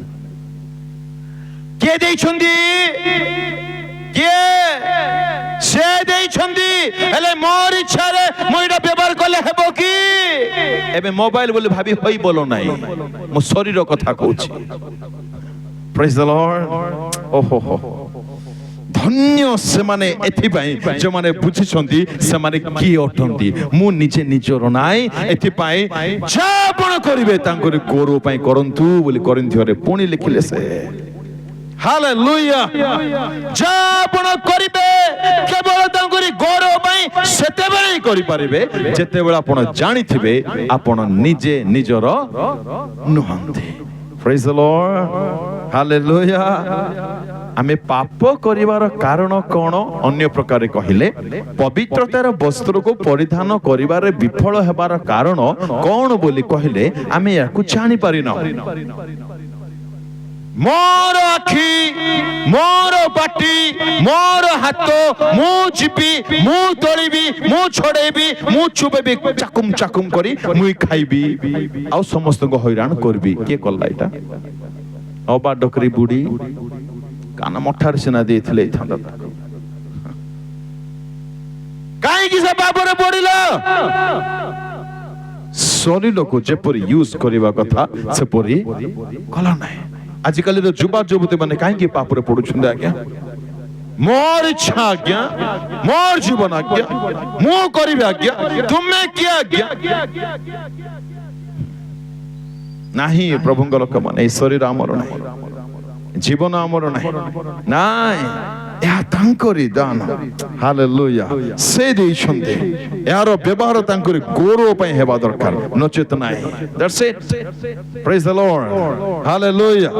କିଏ ଦେଇଛନ୍ତି? କିଏ? ସେ ଦେଇଛନ୍ତି। ହେଲେ ମୋର ଇଚ୍ଛାରେ ମୁଁ ଏଇଟା ବ୍ୟବହାର କଲେ ହେବ କି? ଏବେ ମୋବାଇଲ ବୋଲି ଭାବି ହୋଇ ବୋଲ ନାହିଁ, ମୁଁ ଶରୀର କଥା କହୁଛି। ପ୍ରେଜ୍ ଦ ଲର୍ଡ। ଓହୋ ହୋ, ଧନ୍ୟ ସେମାନେ ଏଥିପାଇଁ ଯେଉଁମାନେ ବୁଝିଛନ୍ତି ସେମାନେ କିଏ ଅଟନ୍ତି। ମୁଁ ନିଜେ ନିଜର ନାହିଁ, ଏଥିପାଇଁ ଯାହା ଆପଣ କରିବେ ତାଙ୍କର ଗୌରବ ପାଇଁ କରନ୍ତୁ ବୋଲି କରିନ୍ଥିୟରେ ପୁଣି ଲେଖିଲେ ସେ। ହାଲେଲୁୟା। ଯାହା ଆପଣ କରିବେ କେବଳ ତାଙ୍କରି ଗୌରବ ପାଇଁ ସେତେବେଳେ ହିଁ କରିପାରିବେ ଯେତେବେଳେ ଆପଣ ଜାଣିଥିବେ ଆପଣ ନିଜେ ନିଜର ନୁହନ୍ତି। ପ୍ରେଜ୍ ଦ ଲର୍ଡ। ହାଲେଲୁୟା। ଆମେ ପାପ କରିବାର କାରଣ କଣ? ଅନ୍ୟ ପ୍ରକାରେ କହିଲେ ପବିତ୍ରତାର ବସ୍ତ୍ରକୁ ପରିଧାନ କରିବାରେ ବିଫଳ ହେବାର କାରଣ କଣ ବୋଲି କହିଲେ ଆମେ ୟାକୁ ଜାଣିପାରିନାହୁଁ। ମୋର ଆଖି, ମୋର ପାଟି, ମୋର ହାତ, ମୁଁ ଯିବି, ମୁଁ ତୋଳିବି, ମୁଁ ଛଡେଇବି, ମୁଁ ଚୁବେଇବି, ଚାକୁମ ଚାକୁମ କରି ମୁଁ ଖାଇବି ଆଉ ସମସ୍ତଙ୍କୁ ହଇରାଣ କରିବି। କିଏ କଲା ଏଇଟା? ଅବା ଡକରି ବୁଢୀ କାନ ମଠାରେ ସିନା ଦେଇଥିଲେ ହେଇଥାନ୍ତା। କାହିଁକି ସେ ପାପରେ ପଡିଲା? ଶରୀରକୁ ଯେପରି ୟୁଜ କରିବା କଥା ସେପରି କଲା ନାହିଁ। ଆଜିକାଲିର ଯୁବା ଯୁବତୀ ମାନେ କାହିଁକି ପାପରେ ପଡୁଛନ୍ତି? ଆଜ୍ଞା ମୋର ଇଚ୍ଛା ଆଜ୍ଞା, ମୋର ଜୀବନ ଆଜ୍ଞା, ମୁଁ କରିବି ଆଜ୍ଞା, ତୁମେ କିଏ ଆଜ୍ଞା? ନାହିଁ ପ୍ରଭୁଙ୍କ ଲୋକମାନେ, এই ଶରୀର ଆମର ନାହିଁ, ଜୀବନ ଆମର ନାହିଁ। ନାଇଁ, ଏହା ତାଙ୍କରି ଦାନ। ହାଲେଲୁୟା। ସେ ଦେଇଛନ୍ତି, ଏହାର ବ୍ୟବହାର ତାଙ୍କରି ଗୌରବ ପାଇଁ ହେବା ଦରକାର, ନଚେତ ନାହିଁ। That's it. Praise the Lord. Hallelujah.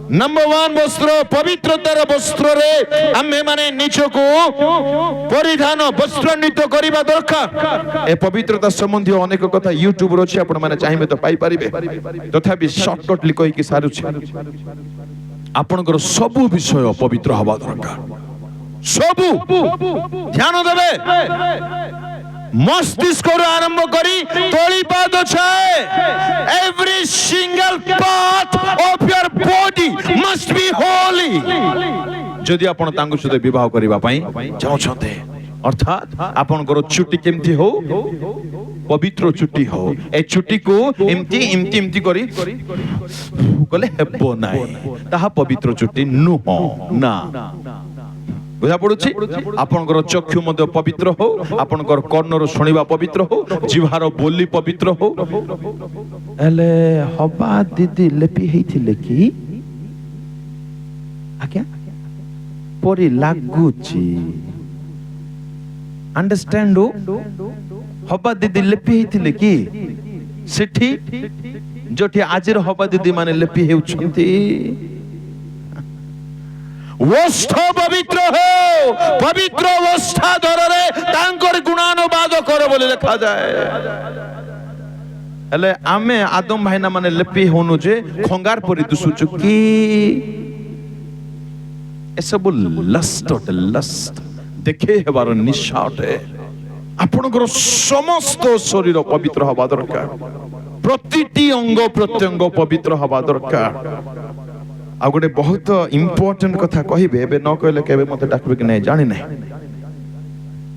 Number 1 वस्त्र, पवित्रतार वस्त्रे आमे माने निजको परिधान वस्त्रान्वित करिबा दरकार। ए पवित्रता संबंधी अनेक कथा यूट्यूब रो अछि, आपण माने चाहिबे तो पाई परिबे। तथापि शॉर्टकटली कहि कि सारु छै आपनकर सबु विषय पवित्र हवा दरकार। सबु ध्यान देबे। मस्तिष्क आरंभ करी तोली पाद छाए, every single part of your body must be Holi. जदि आपण तांगु सहित विवाह करिबा पई चाहछते, अर्थात आपनकर चुटी केमती हो, पवित्र चुटी हो। ए चुटी को एमती एमती एमती करी कले हेबो नाही, ताहा पवित्र चुटी नुहो ना। बुझा पड़ुछि? आपनकर चक्षु मध्य पवित्र हो, आपनकर कर्णर सुनिबा पवित्र हो, जिह्वार बोली पवित्र हो। एले हबा दीदी लेपी हेथिले कि आज्ञा परी लागुछि। अंडरस्टैंड हो? हबा दीदी लेपी हेथिले कि सेठी जोठी आजिर हबा दीदी माने लेपी हेउछंती। वस्त्र पवित्र हो, पवित्र अवस्था धरे तांकर गुणानुवाद कर बोले लिखा जाए। हेले आमे आदम भाईना माने लेपी होनु जे खंगार परि दुसुचु की ए सब लस्ट देखे हेबार निशाटे। आपनकर समस्त शरीर पवित्र हवा दरकार, प्रतिटी अंग प्रत्यंग पवित्र हवा दरकार। आ गोटे बहुत इंपोर्टेंट कथा कहबे, एबे न कहले केबे मते डाकबे कि नै जानि नै,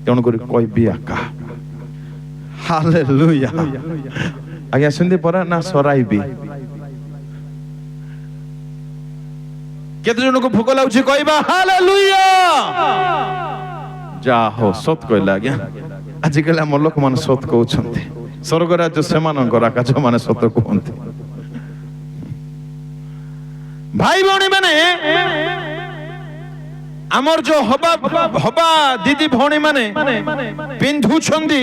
तेणु करी कहबी आका। हालेलुया। आज्ञा सुनदे परा ना सराइबी। केते जन को भूख लाउछि कहबा हालेलुया। जा हो सत कहला आज्ञा। आज कल हम लोक मान सत कहउछन्ते। ସ୍ୱର୍ଗ ରାଜ୍ୟ ସେମାନଙ୍କର ଆକାଶ ମାନେ ସତ କୁହନ୍ତି। ଭାଇ ଭଉଣୀ ମାନେ ଆମର ଯୋଉ ହବା ଦିଦି ଭଉଣୀ ମାନେ ପିନ୍ଧୁଛନ୍ତି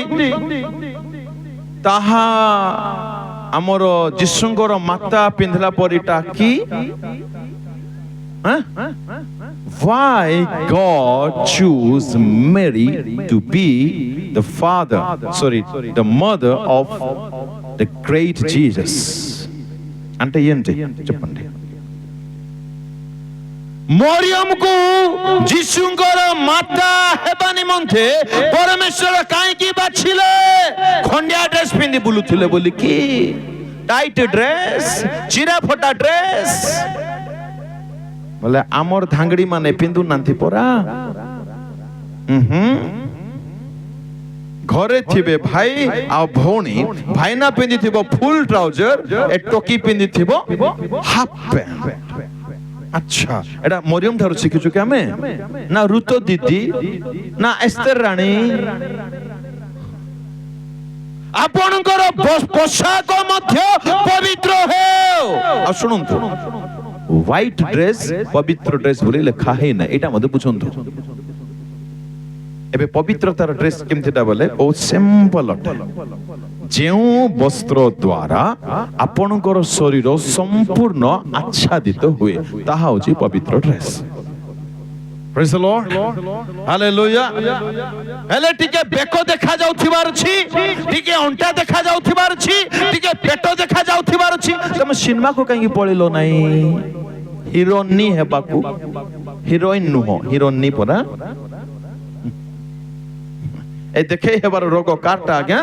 ତାହା ଆମର ଯୀଶୁଙ୍କର ମାତା ପିନ୍ଧିଲା ପରିଟା କି? Why God choose Mary to be the the mother of the great Jesus? అంటే ఏంటి చెప్పండి? ମରିୟମକୁ ଯୀଶୁଙ୍କର ମାତା ହେବା ନିମନ୍ତେ ପରମେଶ୍ୱର କାହିଁକି ବାଛିଲେ? ଖଣ୍ଡିଆ ଡ୍ରେସ୍ ପିନ୍ଧି ବୁଲୁଥିଲେ ବୋଲି କି? ଟାଇଟ୍ ଡ୍ରେସ୍, ଚିରା ଫଟା ଡ୍ରେସ୍ ବୋଲେ ଆମର ଧାଙ୍ଗଡି ମାନେ ପିନ୍ଧୁ ନାହାନ୍ତି ପରା। ଘରେ ଥିବେ ଭାଇ ଆଉ ଭଉଣୀ, ଭାଇନା ପିନ୍ଧିଥିବ ଫୁଲ ଟ୍ରାଉଜର, ଏ ଟୋକି ପିନ୍ଧିଥିବ ହାଫ ପ୍ୟାଣ୍ଟ। ଆଚ୍ଛା, ଏଟା ମରିୟମ ଠାରୁ ଶିଖିଛୁ କି ଆମେ? ନା ରୁତ ଦିଦି ନା ଏସ୍ତର ରାଣୀ? ଆପଣଙ୍କର ପୋଷାକ ମଧ୍ୟ ପବିତ୍ର ହେଉ। ଆଉ ଶୁଣନ୍ତୁ, ହ୍ୱାଇଟ ଡ୍ରେସ୍ ପବିତ୍ର ଡ୍ରେସ୍ ବୋଲି ଲେଖା ହେଇନା, ଏଇଟା ମଧ୍ୟ ବୁଝନ୍ତୁ। ଏବେ ପବିତ୍ରତାର ଡ୍ରେସ୍ କେମିତିଟା ବୋଲେ ବହୁତ ସିମ୍ପଲ ଅଟେ। ଯେଉଁ ବସ୍ତ୍ର ଦ୍ୱାରା ଆପଣଙ୍କର ଶରୀର ସମ୍ପୂର୍ଣ୍ଣ ଆଚ୍ଛାଦିତ ହୁଏ ତାହା ହେଉଛି ପବିତ୍ର dress. Praise the Lord. Hallelujah. ହେଲେ ଟିକେ ବେକ ଦେଖା ଯାଉଥିବାର ଅଛି, ଟିକେ ଅଣ୍ଟା ଦେଖା ଯାଉଥିବାର ଅଛି, ଟିକେ ପେଟ ଦେଖା ଯାଉଥିବାର ଅଛି। ତମେ ସିନେମାକୁ କାହିଁକି ପଳେଇଲ ନାହିଁ? ହିରୋଇନି ହେବାକୁ? ହିରୋଇନ ନୁହଁ, ହିରୋଇନି ପରା। ଏ ଦେଖେଇ ହେବାର ରୋଗ କାରଟା ଆଜ୍ଞା?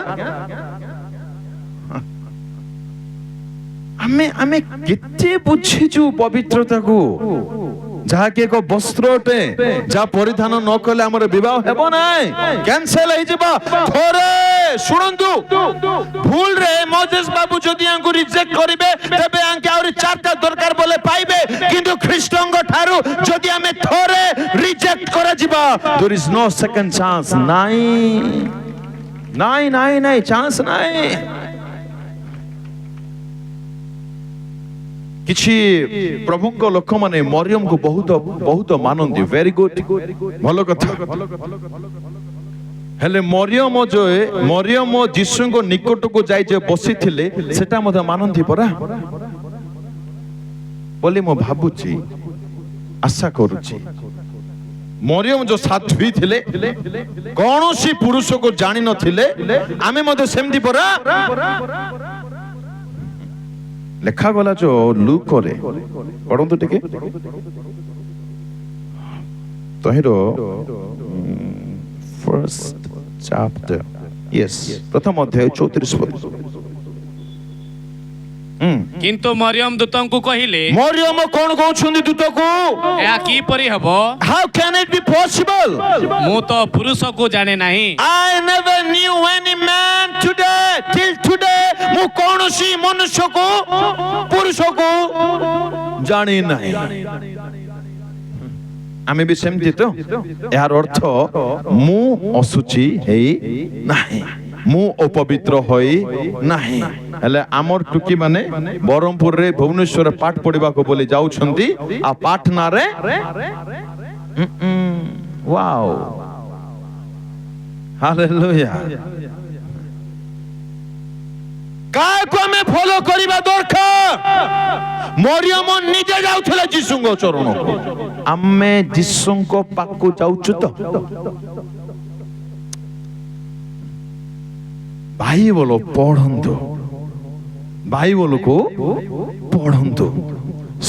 ଆମେ କେତେ ବୁଝିଛୁ ପବିତ୍ରତାକୁ, ଯାହାକି ଏକ ବସ୍ତ୍ର ଅଟେ, ଯାହା ପରିଧାନ ନ କଲେ ଆମର ବିବାହ ହେବ ନାହିଁ, କ୍ୟାନ୍ସେଲ ହେଇଯିବ। ଥରେ ଶୁଣନ୍ତୁ, ଭୁଲରେ ମୋଜେସ ବାବୁ ଯଦି ଆଙ୍କୁ ରିଜେକ୍ଟ କରିବେ ତେବେ ଆଙ୍କେ ଆହୁରି 4ଟା ଦରକାର ବୋଲେ ପାଇବେ, କିନ୍ତୁ ଖ୍ରୀଷ୍ଟଙ୍କ ଠାରୁ ଯଦି ଆମେ ଥରେ ରିଜେକ୍ଟ କରାଯିବା, there is no second chance. ନାଇଁ ଚାନ୍ସ ନାହିଁ। କିଛି ପ୍ରଭୁଙ୍କ ଲୋକମାନେ ମରିୟମକୁ ବହୁତ ମାନନ୍ତି। ଭେରି ଗୁଡ୍, ଭଲ କଥା। ହେଲେ ମରିୟମ ଯୀଶୁଙ୍କ ନିକଟକୁ ଯାଇ ଯେ ବସିଥିଲେ ସେଟା ମଧ୍ୟ ମାନନ୍ତି ପରା ବୋଲି ମୁଁ ଭାବୁଛି, ଆଶା କରୁଛି। ମରିୟମ ଯୋଉ ସାଧ୍ୱୀ ଥିଲେ, କୌଣସି ପୁରୁଷକୁ ଜାଣି ନଥିଲେ, ଆମେ ମଧ୍ୟ ସେମିତି ପରା। ଲେଖାଗଲା ଯୋଉ ଲୁକରେ, ପଢନ୍ତୁ ଟିକେ ତହିଁର first chapter, yes, ପ୍ରଥମ ଅଧ୍ୟାୟ 34 ପଦ। କିନ୍ତୁ ମରିୟମ ଦୂତଙ୍କୁ କହିଲେ, ମରିୟମ କଣ କହୁଛନ୍ତି ଦୂତକୁ? ଏହା କିପରି ହେବ? How can it be possible? ମୁଁ ତ ପୁରୁଷକୁ ଜାଣେ ନାହିଁ। I never knew any man till today. ମୁଁ କୌଣସି ମନୁଷ୍ୟକୁ, ପୁରୁଷକୁ ଜାଣି ନାହିଁ। ଆମେ ବି ସେମିତି ତ। ଏହାର ଅର୍ଥ ମୁଁ ଅଶୁଚି ହେଇ ନାହିଁ, ମୁଁ ଅପବିତ୍ର ହୋଇ ନାହିଁ। ହେଲେ ଆମର ଟୁକି ମାନେ ବ୍ରହ୍ମପୁରରେ ଭୁବନେଶ୍ୱରରେ ପାଠ ପଢିବାକୁ ବୋଲି ଯାଉଛନ୍ତି, ଆଉ ପାଟନାରେ ୱାଓ, ହାଲେଲୁୟା। କାହାକୁ ଆମେ ଫଲୋ କରିବା ଦରକାର? ମରିୟମ ନିଜେ ଯାଉଥିଲେ ଯୀଶୁଙ୍କ ଚରଣକୁ। ଆମେ ଯୀଶୁଙ୍କ ପାଖକୁ ଯାଉଛୁ ତ? ବାଇବଲ ପଢନ୍ତୁ, ବାଇବଲକୁ ପଢନ୍ତୁ,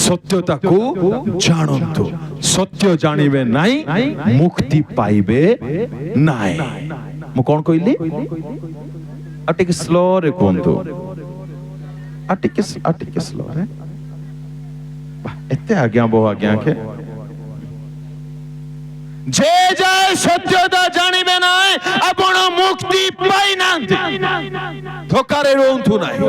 ସତ୍ୟତାକୁ ଜାଣନ୍ତୁ। ସତ୍ୟ ଜାଣିବେ ନାହିଁ, ମୁକ୍ତି ପାଇବେ ନାହିଁ। ମୁଁ କଣ କହିଲି? ଆଉ ଟିକେ ସ୍ଲୋରେ କୁହନ୍ତୁ, ଆଉ ଟିକେ ସ୍ଲୋରେ। ଏତେ ଆଜ୍ଞା ବହୁ ଆଜ୍ଞା କେ ଯେ ଯାଏ ସତ୍ୟତା ଜାଣିବେ ନାହିଁ, ଆପଣ ମୁକ୍ତି ପାଇନାହାନ୍ତି। ଧୋକାରେ ରୁହନ୍ତୁ ନାହିଁ।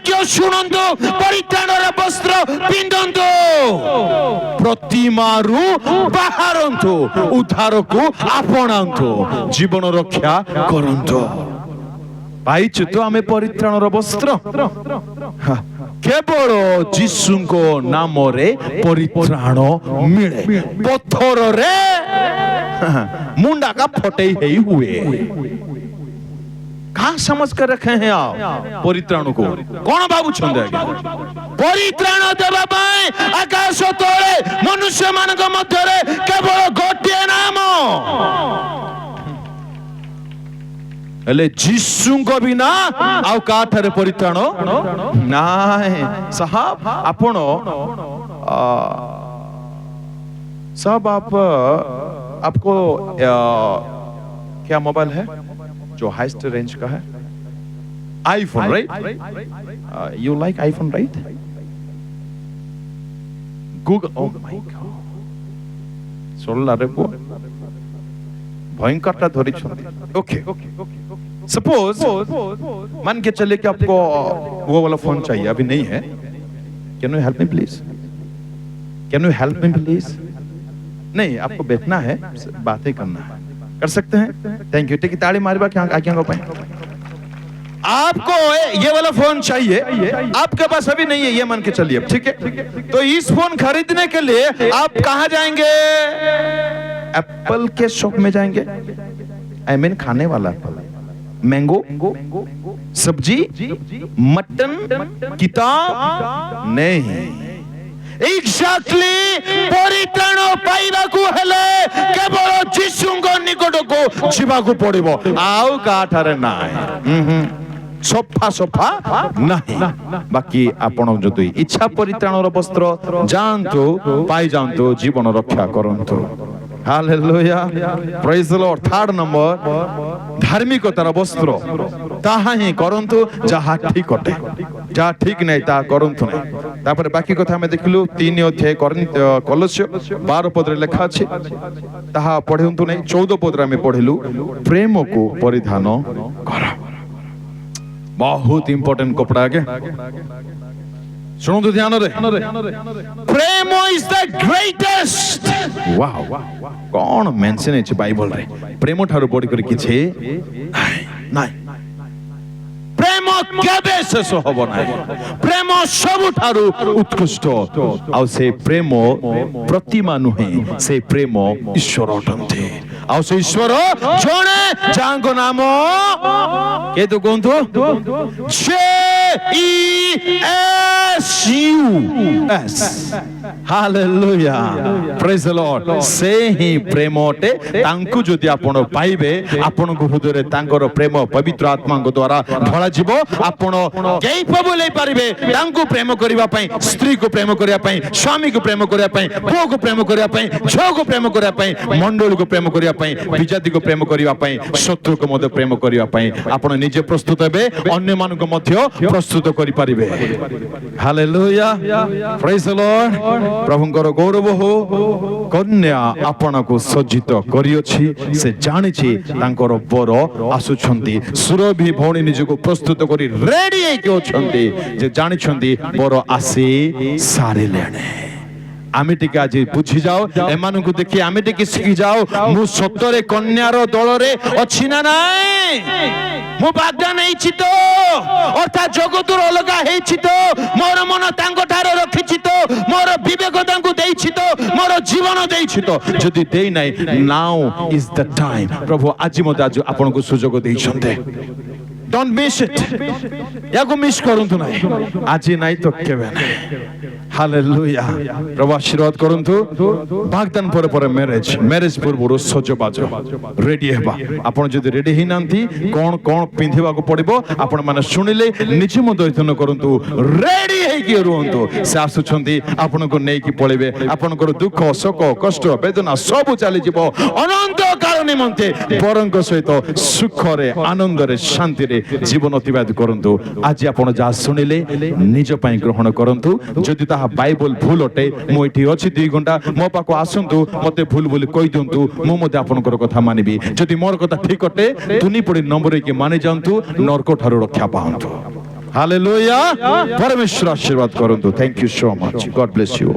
ବାକ୍ୟ ଶୁଣନ୍ତୁ, ପରିତ୍ରାଣର ବସ୍ତ୍ର ପିନ୍ଧନ୍ତୁ, ପ୍ରତିମାରୁ ବାହାରନ୍ତୁ, ଉଦ୍ଧାରକୁ ଆପଣାନ୍ତୁ, ଜୀବନ ରକ୍ଷା କରନ୍ତୁ। ପାଇଛୁ ତ ଆମେ ପରିତ୍ରାଣର ବସ୍ତ୍ର। କେବଳ ଯୀଶୁଙ୍କ ନାମରେ ପରିତ୍ରାଣ ମିଳେ। ପଥରରେ मुंडा का फटे ही हुए। कहा समझ कर रखे हैं आप परित्राण को? कौन बाबू छंदे आगे परित्राण देवा पाए आकाश तले मनुष्य मानक मध्य रे केवल गोटे नाम एले जीसु को बिना आउ काठरे परित्राण नाय। साहब आपण सब आपको क्या मोबाइल है जो हाईएस्ट रेंज का है? IPhone, right? You like iPhone, right? Google, oh my God, सोल्ला रे पो भयंकरटा धरी छंती। ओके, सपोज मान के चले कि आपको वो वाला फोन चाहिए, अभी नहीं है। Can you help me please? Can you help me please? नहीं, आपको बैठना है, बातें करना है, कर सकते हैं? Thank you. ठीक है, ताली मारिबा क्या आज्ञा को पाए। आपको ये वाला फोन चाहिए, आपके पास अभी नहीं है, ये मान के चलिए, ठीक है? तो इस फोन खरीदने के लिए आप कहां जाएंगे? एप्पल के शॉप में जाएंगे। आई मीन खाने वाला एप्पल, मैंगो, सब्जी, मटन, किताब नहीं। एक्जेक्टली परित्राण पाइबाकू हेले केवल जीसुଙ୍କ निकटको जीवाकू पड़िबो, आउ काठारे नाही। सफा नहीं। बाकी आपण जदि इच्छा परित्राणर वस्त्र जानतु पाई जानतु, जीवन रक्षा करंतु। Hallelujah, praise the Lord. Third number, धार्मिकतार वस्त्र ताहा ही करंतु जहा ठीक अटे, जहा ठीक नहीं ता करंतु नहीं। तापर बाकी कथा हमें देखलु 3 अध्याय कलस्य 12 पद रे लिखा अछि, ताहा पढंतु नहीं। 14 पद रे हमें पढिलु प्रेम को परिधान कर। बहुत इंपोर्टेंट कपड़ा आगे सुनो ध्यान रे। प्रेम इज द ग्रेटेस्ट। वाओ, कौन मेंशन है बाइबल रे? प्रेम ठारू बड़ी कर किछे नाही। प्रेम केबे शेष होबो नाही। प्रेम सब ठारू उत्कृष्ट, आ से प्रेम प्रतिमा नुहे, से प्रेम ईश्वर अटंते। आ से ईश्वर जणे जांको नाम के तो कोंथु JESUS। Hallelujah, praise the Lord. से ही प्रेम अटे। तांकु जदि आपण पाइबे, आपण को हृदय रे तांकर प्रेम पवित्र आत्मा को द्वारा ढळा जीवो। आपण केई पबुलै पारिबे तांकु प्रेम करिवा पई, स्त्री को प्रेम करिवा पई, स्वामी को प्रेम करिवा पई, पुओ को प्रेम करिवा पई, झियो को प्रेम करिवा पई, मंडल को प्रेम करिवा पई, विजाति को प्रेम करिवा पई, शत्रु को मध्य प्रेम करिवा पई। आपण निजे प्रस्तुत हेबे, अन्य मान को मध्य प्रस्तुत करि पारिबे। Hallelujah, praise the Lord. प्रभुଙ୍କର गौरव हो। कन्या आपण को सज्जित करियोछि, से जानिछि तांकर बर आसुछंती। सुरभि भौणी निज को प्रस्तुत करी रेडी हे के छंती, जे जानिछंती बर आसी सारिलेणे। आमे टिके आज बुझी जाओ, एमानु को देखि आमे टिके सिखि जाओ, मु सतरे कन्यार दल रे अछि ना नाइ। मु बागदान हेछि तो, अर्थात जगतुर अलगा हेछि तो, मोर मन तांको ठारे रखिछि तो, मोर विवेक तांको देइछि तो, मोर जीवन देइछि तो। जदि देइ नाइ, नाउ इज द टाइम। प्रभु आज मते आज आपन को सुजोग देइछन्ते। Don't miss it. याको मिस करंतु नाही। आज नाही तो केबे नाही। हालेलुया, प्रभु आशीर्वाद करंतु। बागदान पर पर मैरिज पूर्व सजबाज रेडी हेबा। आपण जदि रेडी हि नांती, कोन कोन पिंधिबा को पड़िबो आपण माने सुनिले निजे मदयतन करंतु, रेडी हे कि रहंतु। से आसुछंती आपण को नै कि पळेबे। आपण को दुख, शोक, कष्ट, वेदना सब चली जिवो अनंत काल निमंते परंक सहित सुख रे, आनंद रे, शांति रे जीवन अतिबाहित करंतु। आज आपण जा सुनिले निज पई ग्रहण करंतु। जदि ता बाइबल भूल अटे, मु एठी अछि 2 घंटा, मो पाको आसंतु, मते भूल बोली कहि दियंतु, मु मते आपनकर कथा मानिबी। जदि मोर कथा ठीक अटे, तुनी पड़ी नंबर के मानि जांतु, नरक ठारो रक्षा पाहंतु। ହାଲେଲୁୟା ପରମେଶ୍ୱର ଆଶୀର୍ବାଦ କରନ୍ତୁ। Thank you so much. God bless you.